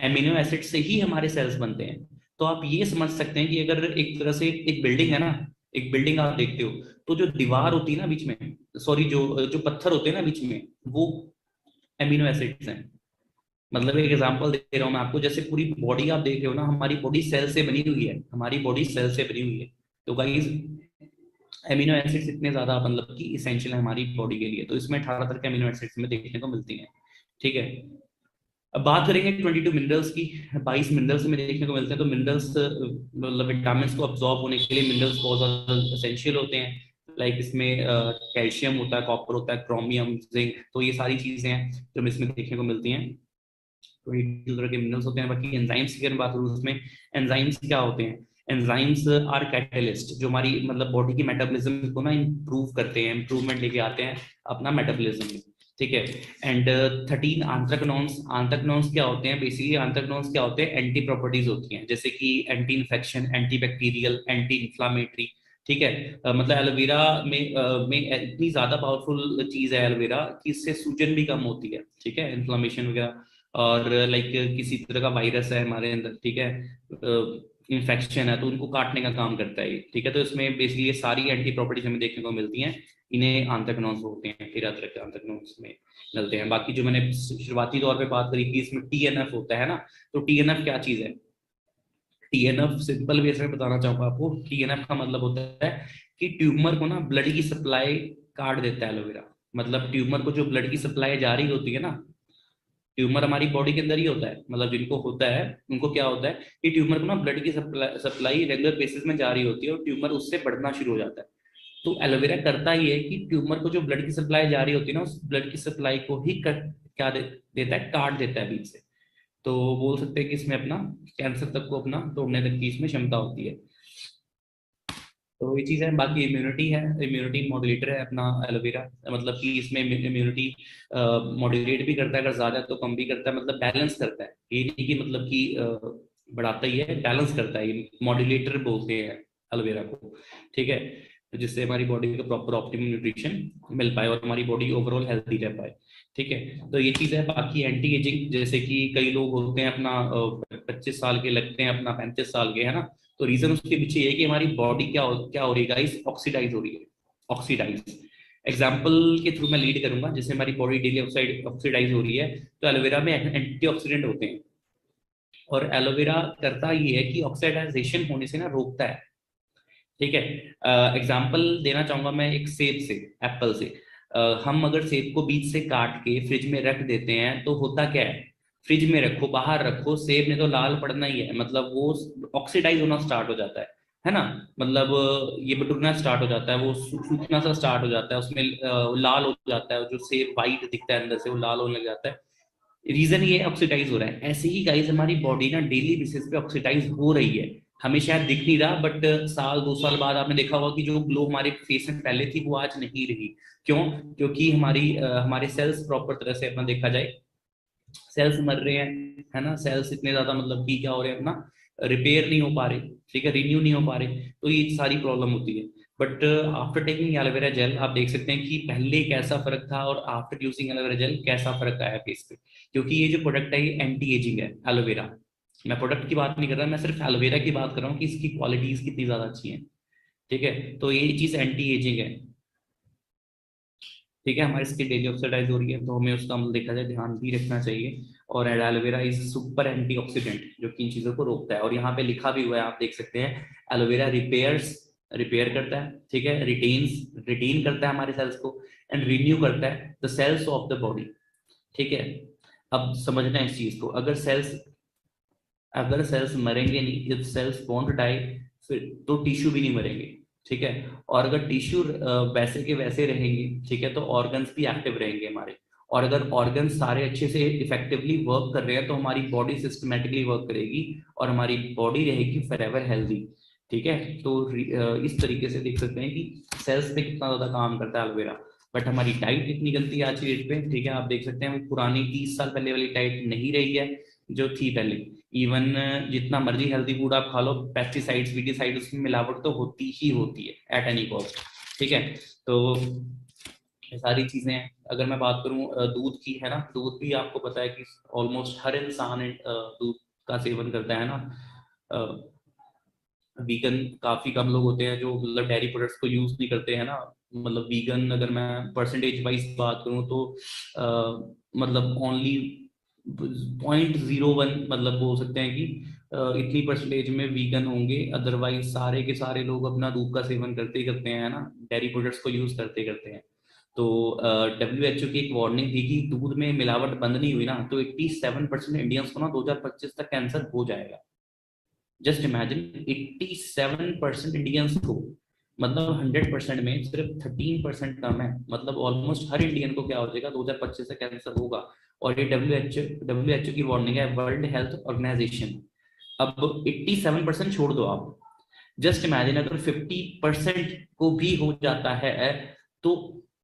अमीनो एसिड से ही हमारे सेल्स बनते हैं। तो आप ये समझ सकते हैं कि अगर एक तरह से एक बिल्डिंग है ना, एक बिल्डिंग आप देखते हो, तो जो दीवार होती है ना बीच में, सॉरी, जो जो पत्थर होते हैं ना बीच में, वो अमीनो एसिड्स हैं। मतलब एक एग्जांपल दे रहा हूं मैं आपको, जैसे पूरी बॉडी आप देख रहे हो ना, हमारी बॉडी सेल से बनी हुई है, हमारी बॉडी सेल से बनी हुई है। तो गाइस, एमिनो एसिड्स इतने ज्यादा मतलब कि इसेंशियल है हमारी बॉडी के लिए, तो इसमें 18 तरह के एमिनो एसिड्स में देखने को मिलती हैं। ठीक है, अब बात करेंगे 22 मिनरल्स की। 22 मिनरल्स में देखने को मिलते हैं, तो मिनरल्स मतलब विटामिन को अब्सॉर्ब होने के लिए मिनरल्स बहुत ज्यादा एसेंशियल होते हैं। लाइक इसमें कैल्शियम होता है, कॉपर होता है, क्रोमियम, जिंक, तो ये सारी चीजें हैं जो हमें इसमें देखने को मिलती हैं। 22 तरह के मिनरल्स होते हैं। बाकी एंजाइम्स की अगर बात करूँ, उसमें एंजाइम्स क्या होते हैं, एंजाइम्स आर कैटलिस्ट, जो हमारी मतलब बॉडी की मेटाबॉलिज्म को ना इम्प्रूव करते हैं, इम्प्रूवमेंट लेके आते हैं अपना मेटाबॉलिज्म में। ठीक है, एंड 13 आंथ्राकनॉन्स। आंथ्राकनॉन्स क्या होते हैं, बेसिकली आंथ्राकनॉन्स क्या होते हैं, एंटी प्रॉपर्टीज होती हैं, जैसे कि anti infection, anti bacterial, anti inflammatory. ठीक है, मतलब एलोवेरा में इतनी ज्यादा पावरफुल चीज है एलोवेरा कि इससे सूजन भी कम होती है। ठीक है, इन्फ्लामेशन वगैरह, और लाइक किसी तरह का वायरस है हमारे अंदर, ठीक है, इन्फेक्शन है तो उनको काटने का काम करता है ये, ठीक है। तो इसमें बेसिकली ये सारी एंटी प्रॉपर्टीज हमें देखने को मिलती हैं, इन्हें आंत्रकनोन्स होते हैं, 13 तरह के आंत्रकनोन्स में मिलते हैं। बाकी जो मैंने शुरुआती तौर पे बात करी कि इसमें टीएनएफ होता है ना, तो टीएनएफ क्या चीज है? टीएनएफ सिंपल वे से बताना चाहूंगा आपको, टीएनएफ का मतलब होता है कि ट्यूमर को ना ब्लड की सप्लाई काट देता है एलोवेरा। मतलब ट्यूमर को जो ब्लड की सप्लाई जा रही होती है ना, ट्यूमर हमारी बॉडी के अंदर ही होता है, मतलब जिनको होता है उनको क्या होता है कि ट्यूमर को ना ब्लड की सप्लाई रेगुलर बेसिस में जा रही होती है और ट्यूमर उससे बढ़ना शुरू हो जाता है। तो एलोवेरा करता ही है कि ट्यूमर को जो ब्लड की सप्लाई जा रही होती है ना, उस ब्लड की सप्लाई को ही क्या देता है, काट देता है बीच से। तो बोल सकते हैं कि इसमें अपना कैंसर तक को अपना तोड़ने तक की इसमें क्षमता होती है। तो ये चीज है। बाकी इम्यूनिटी है, इम्यूनिटी मॉड्यूलेटर है अपना एलोवेरा, मतलब कि इसमें इम्यूनिटी मॉड्यूलेट भी करता है, अगर ज्यादा है तो कम भी करता है, मतलब बैलेंस करता है। ये नहीं कि मतलब कि बढ़ाता ही है, बैलेंस करता है, ये मॉड्यूलेटर बोलते हैं एलोवेरा को, ठीक है। तो जिससे हमारी बॉडी को प्रॉपर ऑप्टिमम न्यूट्रिशन मिल पाए और हमारी बॉडी ओवरऑल हेल्थी रह पाए, ठीक है। तो ये चीज है। बाकी एंटी एजिंग, जैसे कि कई लोग होते हैं अपना 25 साल के लगते हैं, अपना 35 साल के, है ना। तो रीजन उसके पीछे ये है कि हमारी बॉडी क्या हो रही है गाइस, ऑक्सीडाइज हो रही है, ऑक्सीडाइज। एग्जाम्पल के थ्रू मैं लीड करूंगा, जैसे हमारी बॉडी डेली ऑक्सीडाइज हो रही है, तो एलोवेरा में एंटीऑक्सीडेंट होते हैं, और एलोवेरा करता ये है कि ऑक्सीडाइजेशन होने से ना रोकता है, ठीक है। एग्जाम्पल देना चाहूंगा मैं एक सेब से, एप्पल से। हम अगर सेब को बीच से काट के फ्रिज में रख देते हैं तो होता क्या है, फ्रिज में रखो बाहर रखो, सेब ने तो लाल पड़ना ही है, मतलब वो ऑक्सीडाइज होना स्टार्ट हो जाता है ना। मतलब ये बटुरना स्टार्ट हो जाता है, वो सूखना सा स्टार्ट हो जाता है, उसमें लाल हो जाता है, जो सेब वाइट दिखता है अंदर से वो लाल होने लग जाता है। रीजन ये ऑक्सीडाइज हो रहा है। ऐसे ही गाइस हमारी बॉडी ना डेली बेसिस पे ऑक्सीडाइज हो रही है, हमें शायद दिख नहीं रहा, बट साल 2 साल बाद आपने देखा होगा कि जो ग्लो हमारे फेस में पहले थी वो आज नहीं रही। क्यों? क्योंकि हमारे सेल्स प्रॉपर तरह से अपना देखा जाए, सेल्स मर रहे हैं, है ना। सेल्स इतने ज्यादा मतलब कि क्या हो रहे हैं, अपना रिपेयर नहीं हो पा रहे, ठीक है, रिन्यू नहीं हो पा रहे, तो ये सारी प्रॉब्लम होती है। But after taking aloe vera gel आप देख सकते हैं कि पहले कैसा फर्क था और आफ्टर यूजिंग एलोवेरा जेल कैसा फर्क आया फेस पे। क्योंकि ये जो प्रोडक्ट है ये एंटी एजिंग है एलोवेरा। मैं प्रोडक्ट की बात नहीं कर रहा, मैं सिर्फ एलोवेरा की बात कर रहा हूँ कि इसकी क्वालिटीज कितनी ज्यादा अच्छी हैं, ठीक है। तो ये चीज एंटी एजिंग है, ठीक है। हमारी स्किन डेली ऑक्सीडाइज हो रही है तो हमें उसका मतलब देखा जाए ध्यान भी रखना चाहिए। और एलोवेरा इज सुपर एंटीऑक्सीडेंट जो कि इन चीजों को रोकता है, और यहाँ पे लिखा भी हुआ है आप देख सकते हैं, एलोवेरा रिपेयर करता है, ठीक है, रिटेन करता है हमारे सेल्स को, एंड रिन्यू करता है the cells of the body, ठीक है। अब समझना है इस चीज को, अगर सेल्स मरेंगे नहीं, जब सेल्स वॉन्ट डाई, फिर तो टिश्यू भी नहीं मरेंगे, ठीक है। और अगर टिश्यू वैसे के वैसे रहेंगे, ठीक है, तो ऑर्गन्स भी एक्टिव रहेंगे हमारे। और अगर ऑर्गन सारे अच्छे से इफेक्टिवली वर्क कर रहे हैं तो हमारी बॉडी सिस्टमेटिकली वर्क करेगी और हमारी बॉडी रहेगी फॉरएवर हेल्दी, ठीक है। तो इस तरीके से देख सकते हैं कि सेल्स पे कितना ज्यादा काम करता है एलोवेरा। बट हमारी डाइट इतनी गलती है आज की डेट पे, ठीक है। आप देख सकते हैं वो पुरानी 30 साल पहले वाली डाइट नहीं रही है जो थी पहले। इवन जितना मर्जी हेल्दी फूड आप खा लो, पेस्टिसाइड्स वीडिसाइड उसमें मिलावट तो होती ही होती है एट एनी कॉस्ट, ठीक है। तो ये सारी चीजें हैं। अगर मैं बात करूं दूध की, है ना, दूध भी आपको पता है कि ऑलमोस्ट हर इंसान दूध का सेवन करता है ना। वीगन काफी कम लोग होते हैं जो मतलब डेयरी प्रोडक्ट्स को यूज नहीं करते हैं ना। मतलब वीगन अगर मैं परसेंटेज वाइज बात करूं तो मतलब ओनली 0.01 मतलब बोल सकते हैं कि इतनी परसेंटेज में वीगन होंगे, अदरवाइज सारे के सारे लोग अपना दूध का सेवन करते ही करते हैं ना, डेयरी प्रोडक्ट्स को यूज करते करते हैं। तो WHO की एक वार्निंग थी कि दूध में मिलावट बंद नहीं हुई ना तो 87% इंडियंस को ना 2025 तक कैंसर हो जाएगा। जस्ट इमेजिन, 87% इंडियंस को, मतलब 100% में सिर्फ 13% कम है, मतलब ऑलमोस्ट हर इंडियन को क्या हो जाएगा 2025 से कैंसर होगा। और ये डब्ल्यू एच ओ की वार्निंग है, वर्ल्ड हेल्थ ऑर्गेनाइजेशन। अब 87% छोड़ दो आप, जस्ट इमेजिन अगर 50% को भी हो जाता है तो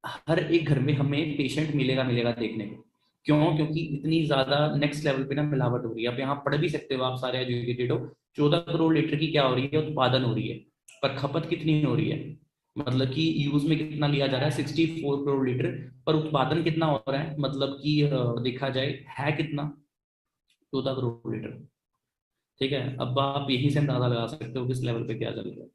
हर एक घर में हमें पेशेंट मिलेगा मिलेगा देखने को। क्यों? क्योंकि इतनी ज्यादा नेक्स्ट लेवल पे ना मिलावट हो रही है। अब यहाँ पढ़ भी सकते हो आप, सारे एजुकेटेड हो। 14 करोड़ लीटर की क्या हो रही है, उत्पादन हो रही है, पर खपत कितनी हो रही है, मतलब कि यूज में कितना लिया जा रहा है, 64 करोड़ लीटर, पर उत्पादन कितना हो रहा है, मतलब कि देखा जाए है कितना, 14 करोड़ लीटर, ठीक है, अब आप यहीं से अंदाजा लगा सकते हो किस लेवल पे क्या चल रहा है।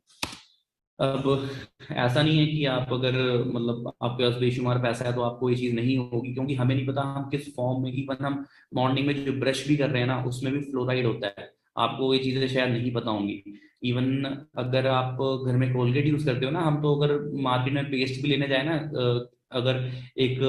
अब ऐसा नहीं है कि आप अगर मतलब आपके पास बेशुमार पैसा है तो आपको ये चीज नहीं होगी, क्योंकि हमें नहीं पता हम किस फॉर्म में, इवन हम मॉर्निंग में जो ब्रश भी कर रहे हैं ना उसमें भी फ्लोराइड होता है। आपको ये चीजें शायद नहीं पता होंगी। इवन अगर आप घर में कोलगेट यूज करते हो ना, हम तो अगर मार्केट में पेस्ट भी लेने जाए ना, अगर एक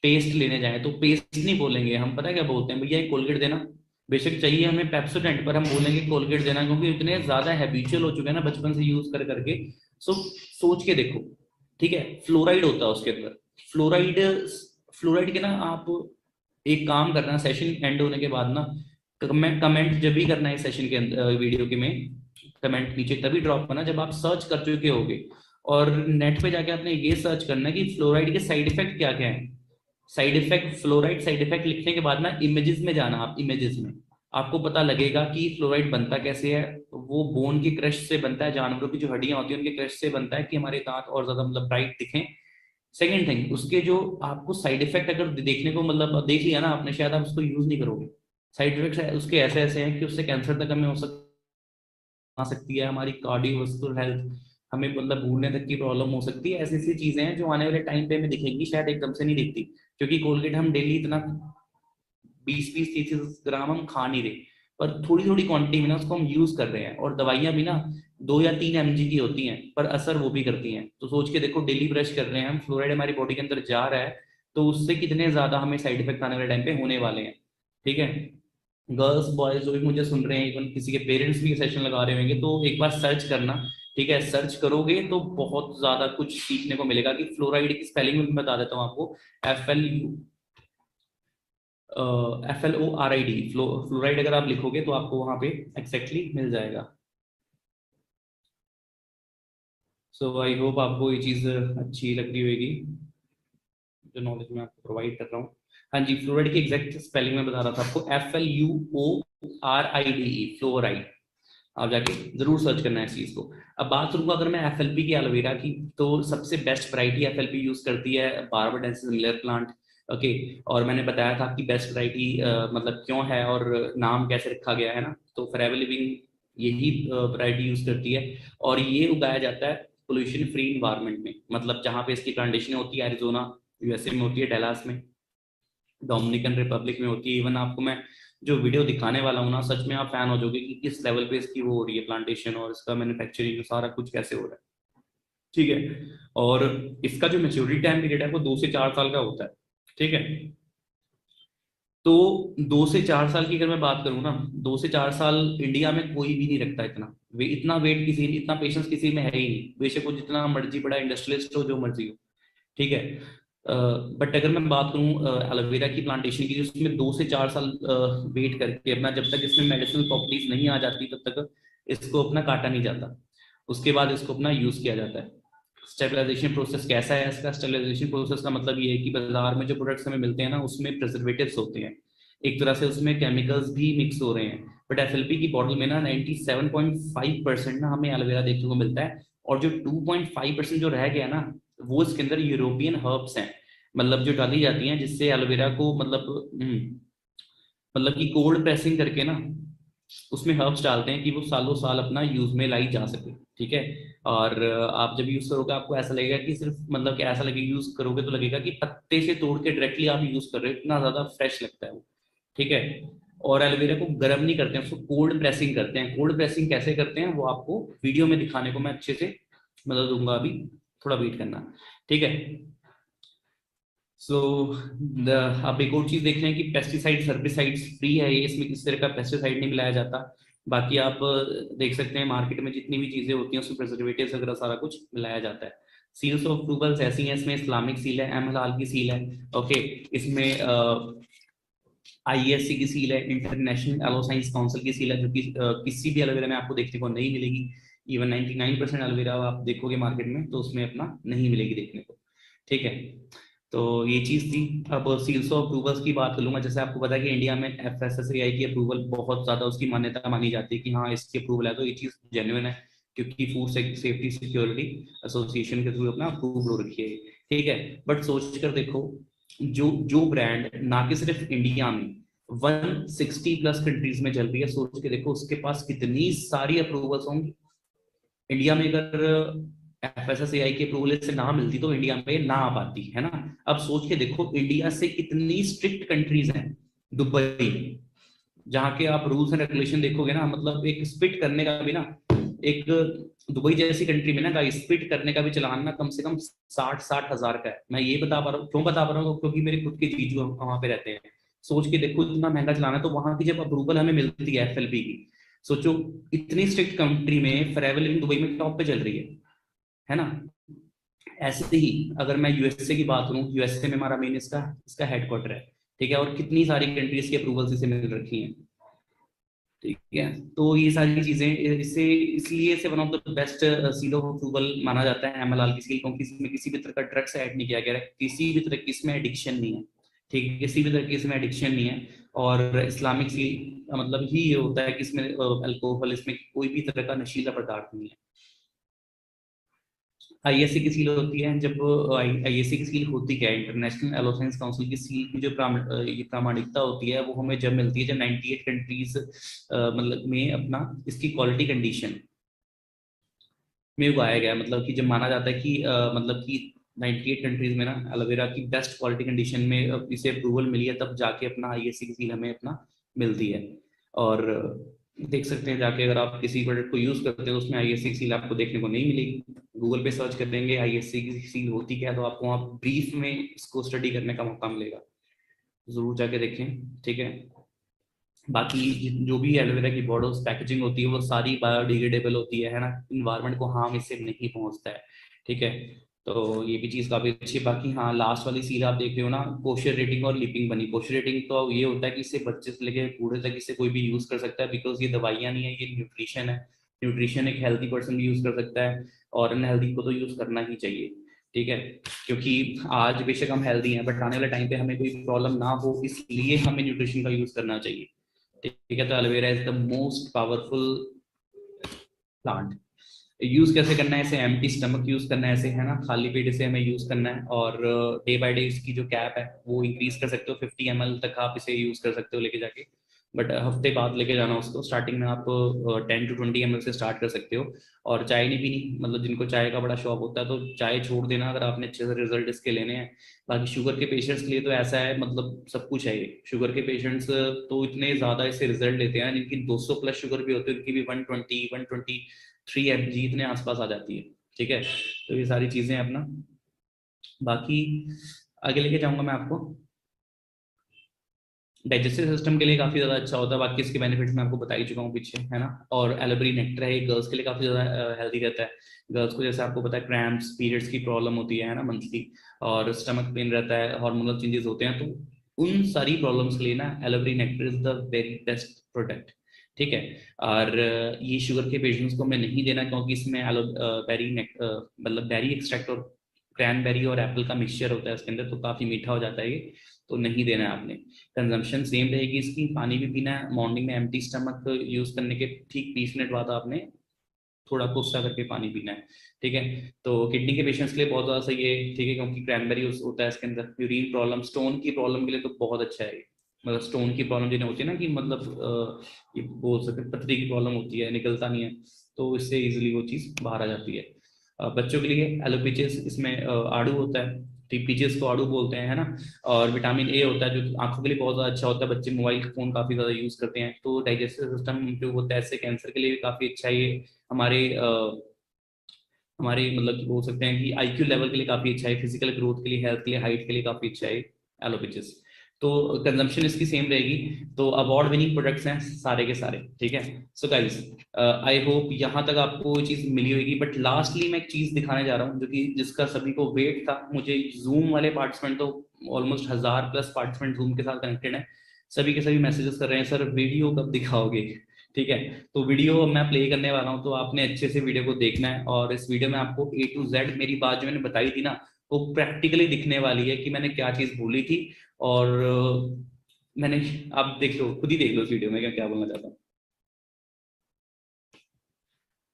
पेस्ट लेने जाए तो पेस्ट नहीं बोलेंगे हम, पता है क्या बोलते हैं, भैया एक कोलगेट देना। बेशक चाहिए हमें पेप्सोडेंट, पर हम बोलेंगे कोलगेट देना, क्योंकि इतने ज्यादा हैबिचुअल हो चुके हैं ना बचपन से यूज कर करके। सो सोच के देखो, ठीक है, फ्लोराइड होता है उसके अंदर। फ्लोराइड, फ्लोराइड के ना आप एक काम करना, सेशन एंड होने के बाद ना कमेंट जब भी करना है सेशन के अंदर, वीडियो के में कमेंट नीचे तभी ड्रॉप करना जब आप सर्च कर चुके होगे। और नेट पे जाके आपने ये सर्च करना है कि फ्लोराइड के साइड इफेक्ट क्या क्या है। Side effect, fluoride side effect लिखने के बाद ना इमेजेस में जाना, आप इमेजेस में आपको पता लगेगा कि फ्लोराइड बनता कैसे है। वो बोन की क्रश से बनता है, जानवरों की जो हड्डियां होती हैं उनके क्रश से बनता है कि हमारे दांत और ज्यादा मतलब ब्राइट दिखें। सेकेंड थिंग, उसके जो आपको साइड इफेक्ट अगर देखने को मतलब देख लिया ना आपने, शायद आप उसको यूज नहीं करोगे। साइड इफेक्ट उसके ऐसे ऐसे हैं कि उससे कैंसर तक हमें हो आ सकती है, हमारी कार्डियोवास्कुलर हेल्थ, हमें मतलब भूलने तक की प्रॉब्लम हो सकती है। ऐसी ऐसी चीजें हैं जो आने वाले टाइम पे हमें दिखेंगी, शायद एकदम से नहीं दिखती, क्योंकि कोलगेट हम डेली इतना 20-30 ग्राम हम खा नहीं रहे, पर थोड़ी थोड़ी क्वांटिटी में ना उसको हम यूज कर रहे हैं। और दवाइयां भी ना 2 या 3 mg की होती हैं, पर असर वो भी करती हैं। तो सोच के देखो, डेली ब्रश कर रहे हैं हम, फ्लोराइड हमारी बॉडी के अंदर जा रहा है, तो उससे कितने ज्यादा हमें साइड इफेक्ट आने वाले टाइम पे होने वाले हैं। ठीक है, गर्ल्स बॉयज जो भी मुझे सुन रहे हैं, इवन किसी के पेरेंट्स भी सेशन लगा रहे होंगे, तो एक बार सर्च करना। ठीक है, सर्च करोगे तो बहुत ज्यादा कुछ सीखने को मिलेगा कि फ्लोराइड की स्पेलिंग में बता देता हूँ आपको। FLORID, फ्लोराइड अगर आप लिखोगे तो आपको वहां पे एग्जैक्टली मिल जाएगा। सो आई होप आपको ये चीज अच्छी लग रही होगी, जो नॉलेज मैं आपको प्रोवाइड कर रहा हूँ। हाँ जी, फ्लोराइड की एग्जैक्ट स्पेलिंग में बता रहा था आपको, FLUORIDE, फ्लोराइड। आप जाके जरूर सर्च करना है इस चीज को। अब बात करूंगा अगर मैं FLP की, एलोवेरा की, तो सबसे बेस्ट वैरायटी FLP यूज करती है बारबाडेंसिस मिलर प्लांट। ओके, और मैंने बताया था कि बेस्ट वैरायटी मतलब क्यों है और नाम कैसे रखा गया है ना, तो फॉरएवर लिविंग यही वैरायटी यूज करती है। और ये उगाया जाता है पोल्यूशन फ्री इन्वायरमेंट में, मतलब जहाँ पे इसकी प्लांटेशन होती है, एरिजोना USA में होती है, डेलास में, डोमिनिकन रिपब्लिक में होती है। इवन आपको मैं जो वीडियो दिखाने वाला हूँ ना, सच में आप फैन हो जाओगे कि किस लेवल पे इसकी वो हो रही है प्लांटेशन, और इसका मैन्युफैक्चरिंग सारा कुछ कैसे हो रहा है। ठीक है, और इसका जो मेच्योरिटी टाइम पीरियड है वो 2 से 4 साल का होता है। ठीक है, तो 2 से 4 साल की अगर मैं बात करूँ ना, 2 से 4 साल इंडिया में कोई भी नहीं रखता इतना इतना वेट किसी, इतना पेशेंस किसी में है ही नहीं, बेशक वो जितना मर्जी बड़ा इंडस्ट्रियलिस्ट हो, जो मर्जी हो। ठीक है, बट अगर मैं बात करूं एलोवेरा की प्लांटेशन की, जिसमें 2 से 4 साल वेट करके अपना, जब तक इसमें मेडिसिनल प्रॉपर्टीज नहीं आ जाती तब तक इसको अपना काटा नहीं जाता, उसके बाद इसको अपना यूज किया जाता है। स्टेबलाइजेशन प्रोसेस कैसा है इसका? स्टेबलाइजेशन प्रोसेस का मतलब ये है कि बाजार में जो प्रोडक्ट्स हमें मिलते हैं ना, उसमें प्रिजर्वेटिव्स होते हैं, एक तरह से उसमें केमिकल्स भी मिक्स हो रहे हैं। बट FLP की बॉटल में ना 97.5% ना हमें एलोवेरा देखने को मिलता है, और जो 2.5% जो रह गया ना, वो इसके अंदर यूरोपियन हर्ब्स हैं, मतलब जो डाली जाती हैं जिससे एलोवेरा को मतलब कि कोल्ड प्रेसिंग करके ना उसमें हर्ब्स डालते हैं कि वो सालों साल अपना यूज में लाई जा सके। ठीक है, और आप जब यूज करोगे आपको ऐसा लगेगा कि सिर्फ मतलब कि ऐसा लगेगा, यूज करोगे तो लगेगा कि पत्ते से तोड़ के डायरेक्टली आप यूज कर रहे हो, इतना ज्यादा फ्रेश लगता है वो। ठीक है, और एलोवेरा को गर्म नहीं करते हैं, उसको कोल्ड प्रेसिंग करते हैं। कोल्ड प्रेसिंग कैसे करते हैं वो आपको वीडियो में दिखाने को मैं अच्छे से मतलब दूंगा, अभी थोड़ा वेट करना। ठीक है, सो आप एक और चीज देख रहे हैं कि पेस्टिसाइड सर्बिसाइड्स फ्री है ये, इसमें किसी तरह का पेस्टिसाइड नहीं मिलाया जाता। बाकी आप देख सकते हैं मार्केट में जितनी भी चीजें होती हैं उसमें प्रिजर्वेटिव्स वगैरह सारा कुछ मिलाया जाता है। सील्स ऑफ अप्रूवल्स ऐसी हैं, इसमें इस्लामिक सील है, हलाल की सील है। ओके, इसमें IESC की सील है, इंटरनेशनल एलो साइंस काउंसिल की सील है, जो कि किसी भी एलोवेरा में आपको देखने को नहीं मिलेगी। इवन 99% एलोवेरा आप देखोगे मार्केट में तो उसमें अपना नहीं मिलेगी देखने को। ठीक है, तो ये चीज थी। अब सील्स ऑफ अप्रूवल्स की बात कर लूंगा। जैसे आपको पता है कि इंडिया में FSSAI की अप्रूवल बहुत ज्यादा उसकी मान्यता मानी जाती है कि हाँ इसकी अप्रूवल है, तो ये चीज जेन्युइन है, क्योंकि फूड सेफ्टी सिक्योरिटी एसोसिएशन के थ्रू अपना अप्रूव हो रखी है। ठीक है, बट सोच कर देखो, जो जो ब्रांड ना कि सिर्फ इंडिया में 160 प्लस कंट्रीज में चल रही है, सोच के देखो उसके पास कितनी सारी अप्रूवल्स होंगी। इंडिया में अगर FSSAI की अप्रूवल से ना मिलती तो इंडिया में ना आ पाती, है ना। अब सोच के देखो इंडिया से कितनी स्ट्रिक्ट कंट्रीज हैं। दुबई, जहाँ के आप रूल्स एंड रेगुलेशन देखोगे ना, मतलब एक स्पिट करने का भी ना, एक दुबई जैसी कंट्री में ना गाइस स्पिट करने का भी चालान ना कम से कम 60-60 हजार का है। मैं ये बता पा रहा हूँ, क्यों बता पा रहा हूँ, क्योंकि मेरे खुद के जीजू वहां पे रहते हैं। सोच के देखो इतना महंगा चलाना है, तो वहां की जब अप्रूवल हमें मिलती है FLP की, सोचो इतनी स्ट्रिक्ट कंट्री में फॉरएवर लिविंग दुबई में टॉप पे चल रही है ना। ऐसे ही अगर मैं यूएसए की बात करूं, यूएसए में हमारा मेन इसका इसका हेडक्वार्टर है, ठीक है, और कितनी सारी कंट्रीज की अप्रूवल इसे मिल रखी हैं, ठीक है। तो ये सारी चीजें इससे इसलिए इसे one of the best seal of approval माना जाता है MLR की सील, क्योंकि इसमें किसी भी तरह का ड्रग्स ऐड नहीं किया गया है, किसी भी तरह की इसमें एडिक्शन नहीं है, ठीक है, किसी भी तरह की इसमें एडिक्शन नहीं है। और इस्लामिक सील मतलब ही ये होता है कि इसमें अल्कोहल, इसमें कोई भी तरह का नशीला पदार्थ नहीं है। ISC की सील होती है, जब ISC की सील होती क्या है, इंटरनेशनल एलोफेंस काउंसिल की सील की जो ये प्रामाणिकता होती है वो हमें जब मिलती है जब 98 कंट्रीज मतलब में अपना इसकी क्वालिटी कंडीशन में उगाया गया है। मतलब कि जब माना जाता है कि मतलब कि 98 कंट्रीज में ना एलोवेरा की बेस्ट क्वालिटी कंडीशन में इसे अप्रूवल मिली है, तब जाके अपना ISC की सील हमें अपना मिलती है। और देख सकते हैं जाके, अगर आप किसी प्रोडक्ट को यूज करते हो उसमें ISC की सील आपको देखने को नहीं मिलेगी। गूगल पे सर्च कर देंगे ISC की सील होती क्या है, तो आपको वहाँ ब्रीफ में इसको स्टडी करने का मौका मिलेगा, जरूर जाके देखें, ठीक है। बाकी जो भी एलोवेरा की बॉटल्स पैकेजिंग होती है वो सारी बायोडिग्रेडेबल होती है ना, इन्वायरमेंट को हार्म इससे नहीं पहुंचता है, ठीक है। तो ये भी चीज काफी अच्छी है। बाकी हाँ, लास्ट वाली सील आप देख रहे हो ना, कोशर रेटिंग और लिपिंग बनी। कोशर रेटिंग तो ये होता है कि इसे बच्चे से लेकर बूढ़े तक इसे कोई भी यूज कर सकता है, बिकॉज ये दवाइयां नहीं है, ये न्यूट्रिशन है। न्यूट्रिशन एक हेल्थी पर्सन भी यूज कर सकता है, और अनहेल्दी को तो यूज करना ही चाहिए, ठीक है। क्योंकि आज बेशक हम हेल्दी हैं, बट आने वाले टाइम पे हमें कोई प्रॉब्लम ना हो, इसलिए हमें न्यूट्रिशन का यूज करना चाहिए, ठीक है। तो aloe vera is the most powerful plant. Use कैसे करना है, इसे एम्प्टी स्टमक यूज करना है, ऐसे है ना, खाली पेट इसे हमें यूज करना है। और डे बाय डे इसकी जो कैप है वो इंक्रीज कर सकते हो, 50 ml तक आप इसे यूज कर सकते हो लेके जाके। बट हफ्ते बाद लेके जाना उसको, स्टार्टिंग में आप 10 to 20 ml से स्टार्ट कर सकते हो। और चाय नहीं पीनी, मतलब जिनको चाय का बड़ा शौक होता है तो चाय छोड़ देना अगर आपने अच्छे से रिजल्ट इसके लेने हैं। बाकी शुगर के पेशेंट्स के लिए तो ऐसा है, मतलब सब कुछ है ये। शुगर के पेशेंट्स तो इतने ज्यादा इससे रिजल्ट लेते हैं, जिनकी 200 प्लस शुगर भी होती है उनकी भी 120-123 mg इतने आसपास आ जाती है, ठीक है। तो ये सारी चीजें अपना, बाकी आगे लेके जाऊंगा मैं आपको। डाइजेस्टिव सिस्टम के लिए काफी ज्यादा अच्छा होता है, बाकी इसके बेनिफिट्स मैं आपको बता ही चुका हूँ पीछे, है ना। और एलोवेरा नेक्टर है, ये गर्ल्स के लिए काफी ज्यादा हेल्दी रहता है। गर्ल्स को जैसे आपको पता है क्रैम्प्स, पीरियड्स की प्रॉब्लम होती है ना मंथली, और स्टमक पेन रहता है, हार्मोनल चेंजेस होते हैं, तो उन सारी प्रॉब्लम्स के लिए ना aloe vera nectar is the very best product, ठीक है। और ये शुगर के पेशेंट्स को मैं नहीं देना, क्योंकि इसमें एलो बेरी मतलब बेरी एक्सट्रैक्ट और क्रैनबेरी और एप्पल का मिक्सचर होता है इसके अंदर, तो काफी मीठा हो जाता है ये, तो नहीं देना है आपने। कंजम्पशन सेम रहेगी इसकी, पानी भी पीना है मॉर्निंग में, एम्प्टी स्टमक यूज करने के ठीक 20 मिनट बाद आपने थोड़ा कोसा करके पानी पीना है, ठीक है। तो किडनी के पेशेंट्स के लिए बहुत ज्यादा सही है, ठीक है, क्योंकि क्रैनबेरी होता है इसके अंदर। यूरिन प्रॉब्लम, स्टोन की प्रॉब्लम के लिए तो बहुत अच्छा है ये। मतलब स्टोन की प्रॉब्लम जिन्हें होती है ना, कि मतलब ये बोल सकते पथरी की प्रॉब्लम होती है, निकलता नहीं है, तो इससे इजिली वो चीज बाहर आ जाती है। बच्चों के लिए एलोपीचेस, इसमें आड़ू होता है, ठीक, पीचेस को आड़ू बोलते हैं, है ना। और विटामिन ए होता है जो आंखों के लिए बहुत ज्यादा अच्छा होता है। बच्चे मोबाइल फोन काफी ज्यादा यूज करते हैं, तो डाइजेस्टिव सिस्टम इम्प्रूव होता है इससे, कैंसर के लिए भी काफी अच्छा है ये। हमारे हमारे मतलब कि बोल सकते हैं कि IQ लेवल के लिए काफी अच्छा है, फिजिकल ग्रोथ के लिए, हेल्थ के लिए, हाइट के लिए काफी अच्छा है एलोपेचिस। तो कंजम्पशन इसकी सेम रहेगी। तो अवार्ड विनिंग प्रोडक्ट्स हैं सारे के सारे, ठीक है। सो गाइस, आई होप यहाँ तक आपको ये चीज मिली होगी। बट लास्टली मैं एक चीज दिखाने जा रहा हूँ जो कि जिसका सभी को वेट था, मुझे जूम वाले पार्टिसिपेंट तो ऑलमोस्ट 1000+ पार्टिसिपेंट जूम के साथ कनेक्टेड है, सभी के सभी मैसेजेस कर रहे हैं, सर वीडियो कब दिखाओगे, ठीक है। तो वीडियो मैं प्ले करने वाला हूँ, तो आपने अच्छे से वीडियो को देखना है, और इस वीडियो में आपको A to Z मेरी बात जो मैंने बताई थी ना, वो प्रैक्टिकली दिखने वाली है कि मैंने क्या चीज बोली थी। और मैंने, आप देख लो, खुद ही देख लो इस वीडियो में क्या क्या बोलना चाहता हूँ।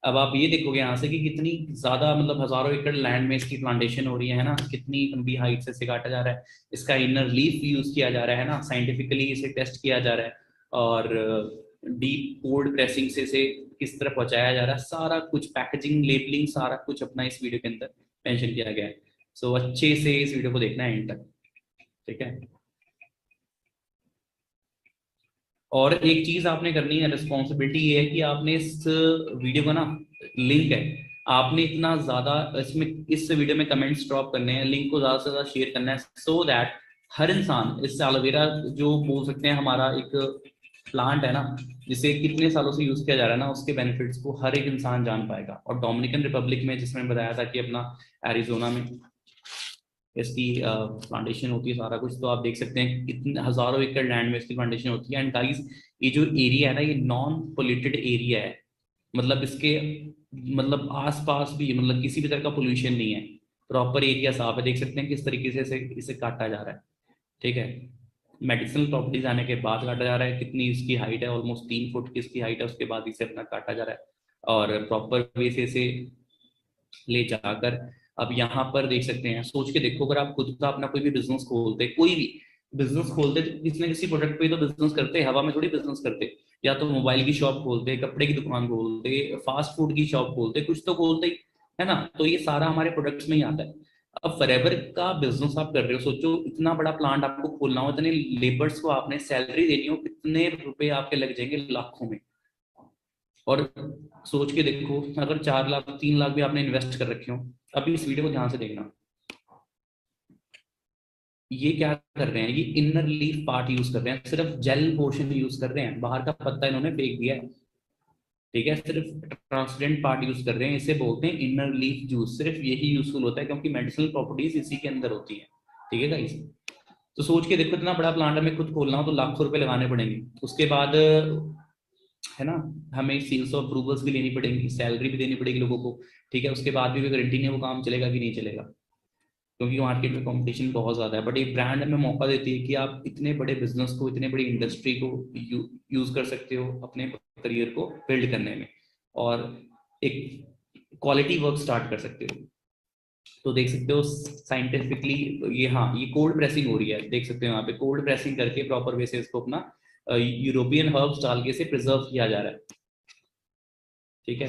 अब आप ये देखोगे यहाँ से कि कितनी ज्यादा मतलब हजारों एकड़ लैंड में इसकी प्लांटेशन हो रही है ना, कितनी लंबी हाइट से इसे काटा जा रहा है, इसका इनर लीफ भी यूज किया जा रहा है ना, साइंटिफिकली इसे टेस्ट किया जा रहा है, और डीप कोल्ड प्रेसिंग से इसे किस तरह पहुंचाया जा रहा है, सारा कुछ पैकेजिंग लेबलिंग सारा कुछ अपना इस वीडियो के अंदर मेंशन किया गया है। सो अच्छे से इस वीडियो को देखना है एंड तक, ठीक है। और एक चीज आपने करनी है, रिस्पॉन्सिबिलिटी ये है कि आपने इस वीडियो को ना, लिंक है, आपने इतना ज्यादा इसमें इस वीडियो में कमेंट्स ड्रॉप करने हैं, लिंक को ज्यादा से ज्यादा शेयर करना है, सो दैट हर इंसान इस एलोवेरा जो बोल सकते हैं हमारा एक प्लांट है ना, जिसे कितने सालों से यूज किया जा रहा है ना, उसके बेनिफिट्स को हर एक इंसान जान पाएगा। और डोमिनिकन रिपब्लिक में, जिसमें बताया था कि अपना एरिजोना में इसकी प्लांटेशन होती है सारा कुछ, तो आप देख सकते हैं कितने हजारों एकड़ लैंड में इसकी प्लांटेशन होती है। एंड गाइस, ये जो एरिया है ना, ये नॉन पोल्यूटेड एरिया है, मतलब इसके मतलब आसपास भी मतलब किसी भी तरह का पोल्यूशन नहीं है, प्रॉपर एरिया साफ है। देख सकते हैं किस तरीके से इसे काटा जा रहा है, ठीक है। मेडिसिनल प्रॉपर्टीज आने के बाद काटा जा रहा है, कितनी इसकी हाइट है, ऑलमोस्ट 3 फुट की इसकी हाइट है, उसके बाद इसे अपना काटा जा रहा है और प्रॉपर वे से इसे ले जाकर अब यहाँ पर देख सकते हैं। सोच के देखो, अगर आप खुद का अपना कोई भी बिजनेस खोलते, कोई भी बिजनेस खोलते, तो किसी ना किसी प्रोडक्ट पे तो बिजनेस करते, हवा में थोड़ी बिजनेस करते। या तो मोबाइल की शॉप खोलते, कपड़े की दुकान खोलते, फास्ट फूड की शॉप खोलते, कुछ तो खोलते ही, है ना। तो ये सारा हमारे प्रोडक्ट्स में ही आता है। अब फॉरएवर का बिजनेस आप कर रहे हो, सोचो इतना बड़ा प्लांट आपको खोलना हो, इतने लेबर्स को आपने सैलरी देनी हो, कितने रुपए आपके लग जाएंगे, लाखों में। और सोच के देखो, अगर 4 लाख 3 लाख भी आपने इन्वेस्ट कर रखे हो, अभी इस वीडियो को ध्यान से देखना, ये क्या कर रहे हैं, ये इनर लीफ पार्ट यूज कर रहे हैं, सिर्फ जेल पोर्शन यूज कर रहे हैं, बाहर का पत्ता इन्होंने फेंक दिया है, ठीक है, सिर्फ ट्रांसपेरेंट पार्ट यूज कर रहे हैं। इसे बोलते हैं इनर लीफ जूस, सिर्फ यही यूजफुल होता है क्योंकि मेडिसिनल प्रॉपर्टीज इसी के अंदर होती है, ठीक है गाइस। तो सोच के देखो, इतना बड़ा प्लांट हमें खुद खोलना हो तो लाखों रुपए लगाने पड़ेंगे, उसके बाद है ना, हमें सील्स ऑफ अप्रूवल्स भी लेनी पड़ेगी, सैलरी भी देनी पड़ेगी लोगों को, ठीक है। उसके बाद भी कोई गारंटी नहीं है वो काम चलेगा कि नहीं चलेगा, क्योंकि मार्केट में कंपटीशन बहुत ज्यादा है। बट एक ब्रांड हमें मौका देती है कि आप इतने बड़े बिजनेस को, इतने बड़ी इंडस्ट्री को यूज कर सकते हो अपने करियर को बिल्ड करने में, और एक क्वालिटी वर्क स्टार्ट कर सकते हो। तो देख सकते हो साइंटिफिकली, ये हाँ, ये कोल्ड प्रेसिंग हो रही है, देख सकते हो यहाँ पे कोल्ड प्रेसिंग करके प्रॉपर वे से इसको अपना यूरोपियन हर्ब्स डाल के इसे प्रिजर्व किया जा रहा है, ठीक है।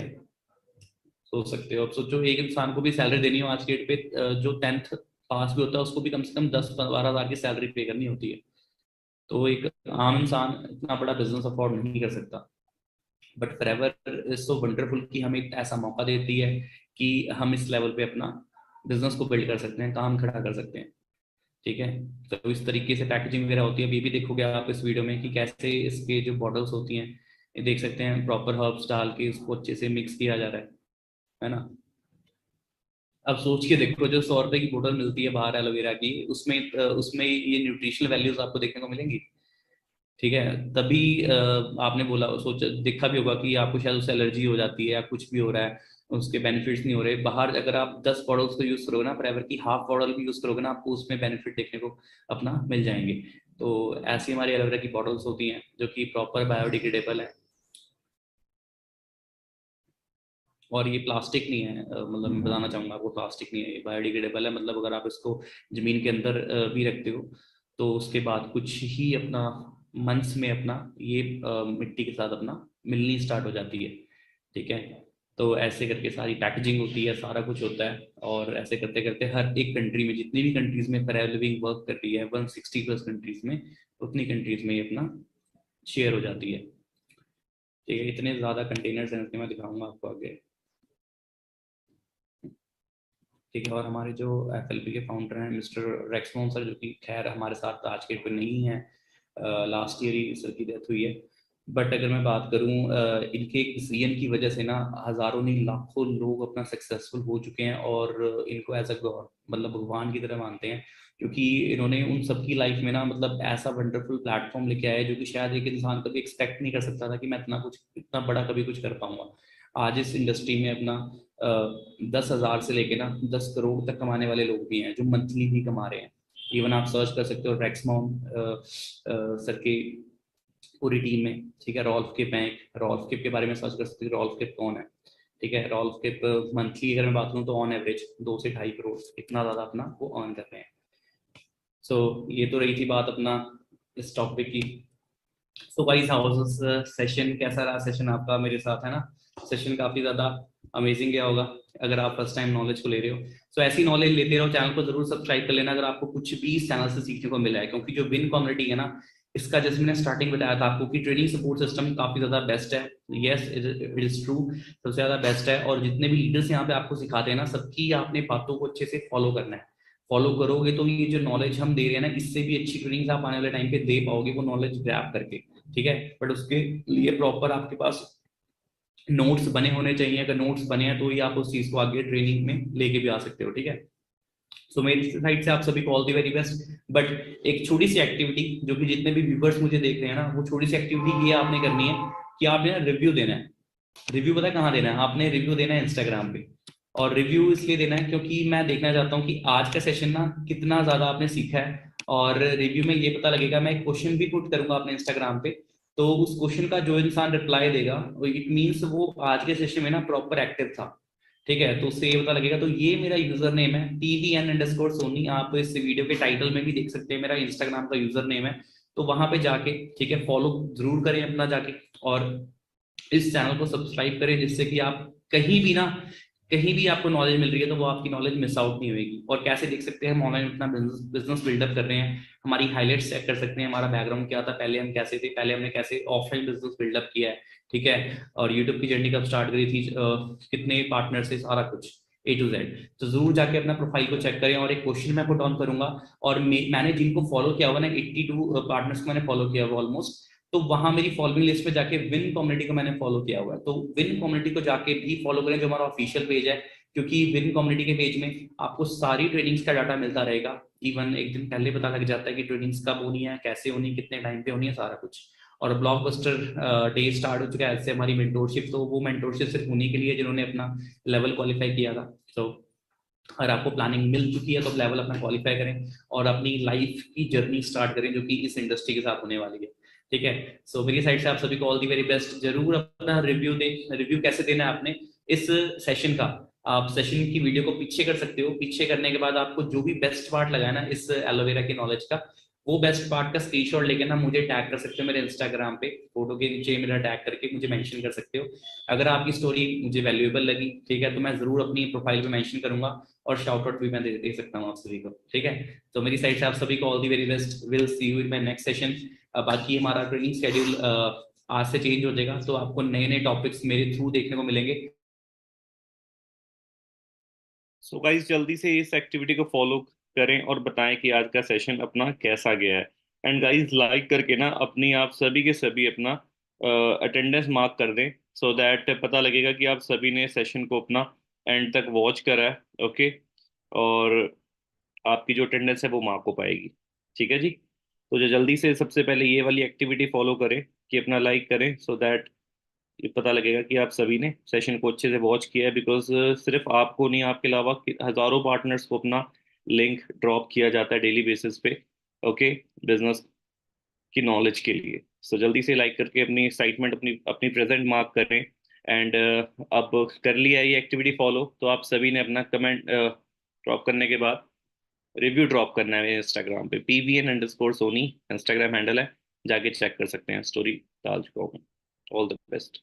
सोच सकते हो, अब सोचो एक इंसान को भी सैलरी देनी हो आज के डेट पे, जो 10th पास भी होता है उसको भी कम से कम 10-12 हज़ार की सैलरी पे करनी होती है। तो एक आम इंसान इतना बड़ा बिजनेस अफोर्ड नहीं कर सकता। But forever is so wonderful कि हमें एक ऐसा मौका देती है कि हम इस लेवल पे अपना बिजनेस को बिल्ड कर सकते हैं, काम खड़ा कर सकते हैं, ठीक है। तो इस तरीके से पैकेजिंग वगैरह होती है। ये भी देखोगे आप इस वीडियो में कि कैसे इसके जो बॉटल्स होती हैं, ये देख सकते हैं प्रॉपर हर्ब्स डाल के उसको अच्छे से मिक्स किया जा रहा है ना। अब सोच के देखो, जो 100 रुपए की बोतल मिलती है बाहर एलोवेरा की, उसमें उसमें ये न्यूट्रिशनल वैल्यूज आपको देखने को मिलेंगी, ठीक है। तभी आपने बोला, सोचा देखा भी होगा कि आपको शायद उससे एलर्जी हो जाती है या कुछ भी हो रहा है, उसके बेनिफिट्स नहीं हो रहे। बाहर अगर आप 10 बॉटल्स को यूज करोगे ना, फॉरएवर की हाफ बॉटल भी यूज करोगे ना, आपको उसमें बेनिफिट देखने को अपना मिल जाएंगे। तो ऐसी हमारी एलोवेरा की बॉटल्स होती हैं जो कि प्रॉपर बायोडिग्रेडेबल है, और ये प्लास्टिक नहीं है, मतलब मैं बताना चाहूंगा आपको, प्लास्टिक नहीं है, ये बायोडिग्रेडेबल है। मतलब अगर आप इसको जमीन के अंदर भी रखते हो तो उसके बाद कुछ ही अपना मंथ्स में अपना ये मिट्टी के साथ अपना मिलनी स्टार्ट हो जाती है, ठीक है। तो ऐसे करके सारी पैकेजिंग होती है, सारा कुछ होता है, और ऐसे करते करते हर एक कंट्री में, जितनी भी कंट्रीज में फॉरएवर लिविंग वर्क कर रही है, 160+ कंट्रीज में, उतनी कंट्रीज में ये अपना शेयर हो जाती है, ठीक है। इतने ज्यादा कंटेनर्स हैं, मैं दिखाऊंगा आपको आगे, ठीक है। और हमारे जो एफएलपी के फाउंडर हैं मिस्टर रेक्समोन सर, जो कि खैर हमारे साथ आज के पे नहीं है, लास्ट ईयर ही सर की डेथ हुई है। बट अगर मैं बात करूं, इनके इस विजन की वजह से ना हजारों नहीं लाखों लोग अपना सक्सेसफुल हो चुके हैं, और इनको एज अ गॉड, मतलब भगवान की तरह मानते हैं, क्योंकि इन्होंने उन सबकी लाइफ में ना मतलब ऐसा वंडरफुल प्लेटफॉर्म लेके आया है जो कि शायद एक इंसान कभी एक्सपेक्ट नहीं कर सकता था कि मैं इतना कुछ, इतना बड़ा कभी कुछ कर पाऊंगा। आज इस इंडस्ट्री में अपना 10,000 से लेके ना 10 करोड़ तक कमाने वाले लोग भी हैं, जो मंथली भी कमा रहे हैं। इवन आप सर्च कर सकते हो रेक्समॉन सर की पूरी टीम में, ठीक है। रॉल्फ के बैंक, रॉल्फ किप के बारे में सर्च कर सकते हो, रॉल्फ किप कौन है, ठीक है। रॉल्फ के मंथली अगर मैं बात करूँ तो ऑन एवरेज 2 से 2.5 करोड़ इतना ज्यादा अपना वो अर्न कर रहे हैं। सो ये तो रही थी बात अपना इस टॉपिक की। सो गाइस हाउ सेशन, कैसा रहा सेशन आपका मेरे साथ, है ना? सेशन काफी ज्यादा अमेजिंग गया होगा अगर आप फर्स्ट टाइम नॉलेज को ले रहे हो। सो ऐसी नॉलेज लेते रहो, चैनल को जरूर सब्सक्राइब कर लेना अगर आपको कुछ भी इस चैनल से सीखने को मिला है, क्योंकि जो विन कम्युनिटी है ना, इसका जैसे मैंने स्टार्टिंग बताया था आपको कि ट्रेनिंग सपोर्ट सिस्टम काफी ज्यादा बेस्ट है। यस इट इज ट्रू, सबसे ज्यादा बेस्ट है। और जितने भी लीडर्स यहाँ पे आपको सिखाते हैं ना, सबकी आपने बातों को अच्छे से फॉलो करना है। फॉलो करोगे तो ये जो नॉलेज हम दे रहे हैं ना, इससे भी अच्छी ट्रेनिंग आप आने वाले टाइम पे दे पाओगे वो नॉलेज ग्रैब करके। ठीक है, बट उसके लिए प्रॉपर आपके पास नोट्स बने होने चाहिए। अगर नोट्स बने हैं तो ही आप उस चीज को आगे ट्रेनिंग में लेके भी आ सकते हो। ठीक है, सो मेरी साइड से आप सभी को all the very best. But एक छोटी सी एक्टिविटी जो कि जितने भी व्यूवर्स मुझे देख रहे हैं ना, वो छोटी सी एक्टिविटी ये आपने करनी है कि आपने रिव्यू देना है। रिव्यू पता है कहाँ देना है? आपने रिव्यू देना है इंस्टाग्राम पे। और रिव्यू इसलिए देना है क्योंकि मैं देखना चाहता हूँ कि आज का सेशन ना कितना ज्यादा आपने सीखा है। और रिव्यू में ये पता लगेगा, मैं एक क्वेश्चन भी पुट करूंगा अपने इंस्टाग्राम पे, तो उस क्वेश्चन का जो इंसान रिप्लाई देगा इट मीन्स वो आज के सेशन में ना प्रॉपर एक्टिव था। ठीक है, तो उससे ये पता लगेगा। तो ये मेरा यूजर नेम है TVN_Soni, आप इस वीडियो के टाइटल में भी देख सकते हैं, मेरा इंस्टाग्राम का यूजर नेम है। तो वहां पे जाके ठीक है फॉलो जरूर करें अपना जाके, और इस चैनल को सब्सक्राइब करें, जिससे कि आप कहीं भी ना, कहीं भी आपको नॉलेज मिल रही है तो वो आपकी नॉलेज मिस आउट नहीं होगी। और कैसे देख सकते हैं हम ऑनलाइन अपना बिजनेस बिल्डअप कर रहे हैं, हमारी हाइलाइट्स चेक कर सकते हैं, हमारा बैकग्राउंड क्या था, पहले हम कैसे थे, पहले हमने कैसे ऑफलाइन बिजनेस बिल्डअप किया है। ठीक है, और यूट्यूब की जर्नी कब स्टार्ट करी थी, कितने पार्टनर से, सारा कुछ A to Z। तो जरूर जाके अपना प्रोफाइल को चेक करें। और एक क्वेश्चन मैं पुट ऑन करूंगा, और मैंने जिनको फॉलो किया हुआ ना, 82 पार्टनर्स को मैंने फॉलो किया हुआ ऑलमोस्ट। तो वहां मेरी फॉलोइंग लिस्ट पे जाके विन कम्युनिटी को मैंने फॉलो किया हुआ है, तो विन कम्युनिटी को जाके भी फॉलो करें, जो हमारा ऑफिशियल पेज है। क्योंकि विन कम्युनिटी के पेज में आपको सारी ट्रेनिंग्स का डाटा मिलता रहेगा। इवन एक दिन पहले पता लग जाता है कि ट्रेनिंग्स कब होनी है, कैसे होनी है, कितने टाइम पे होनी है, सारा कुछ। और ब्लॉकबस्टर डे स्टार्ट हो चुका है ऐसे हमारी मेंटोरशिप, तो वो मेंटोरशिप सिर्फ उन्हीं के लिए जिन्होंने अपना लेवल क्वालिफाई किया था। तो अगर आपको प्लानिंग मिल चुकी है तो लेवल अपना क्वालिफाई करें और अपनी लाइफ की जर्नी स्टार्ट करें, जो कि इस इंडस्ट्री के साथ होने वाली है। ठीक है, सो मेरी साइड से आप सभी को ऑल दी वेरी बेस्ट। जरूर अपना रिव्यू दें। रिव्यू कैसे देना है आपने इस सेशन का, आप सेशन की वीडियो को पीछे कर सकते हो। पीछे करने के बाद आपको जो भी बेस्ट पार्ट लगा है ना इस एलोवेरा की नॉलेज का, वो बेस्ट पार्ट का स्क्रीनशॉट लेके ना मुझे टैग कर सकते हो मेरे इंस्टाग्राम पे, फोटो के नीचे मेरा टैग करके मुझे मेंशन कर सकते हो। अगर आपकी स्टोरी मुझे वैल्यूएबल लगी, ठीक है, तो मैं जरूर अपनी प्रोफाइल पे मेंशन करूंगा, और शाउट आउट भी मैं दे सकता हूँ आप सभी को। ठीक है, तो मेरी साइड से आप सभी को all the very best. Will see you in my next session. बाकी हमारा ट्रेनिंग शेड्यूल आज से चेंज हो जाएगा, तो आपको नए नए टॉपिक्स मेरे थ्रू देखने को मिलेंगे। सो गाइस जल्दी से इस एक्टिविटी को फॉलो करें और बताएं कि आज का सेशन अपना कैसा गया है। एंड गाइस लाइक करके ना अपनी आप सभी के सभी अपना अटेंडेंस मार्क कर दें, सो दैट पता लगेगा कि आप सभी ने सेशन को अपना एंड तक वॉच करा है। ओके, और आपकी जो अटेंडेंस है वो मार्क हो पाएगी। ठीक है जी, तो जो जल्दी से सबसे पहले ये वाली एक्टिविटी फॉलो करें कि अपना लाइक करें, सो दैट ये पता लगेगा कि आप सभी ने सेशन को अच्छे से वॉच किया है। बिकॉज सिर्फ आपको नहीं, आपके अलावा हजारों पार्टनर्स को अपना लिंक ड्रॉप किया जाता है डेली बेसिस पे। ओके, बिजनेस की नॉलेज के लिए। सो जल्दी से लाइक करके अपनी एक्साइटमेंट, अपनी अपनी प्रेजेंट मार्क करें। एंड अब कर लिया ये एक्टिविटी फॉलो, तो आप सभी ने अपना कमेंट ड्रॉप करने के बाद रिव्यू ड्रॉप करना है इंस्टाग्राम पे। PVN_Soni इंस्टाग्राम हैंडल है, जाके चेक कर सकते हैं, स्टोरी डाल चुका हूँ। All the best.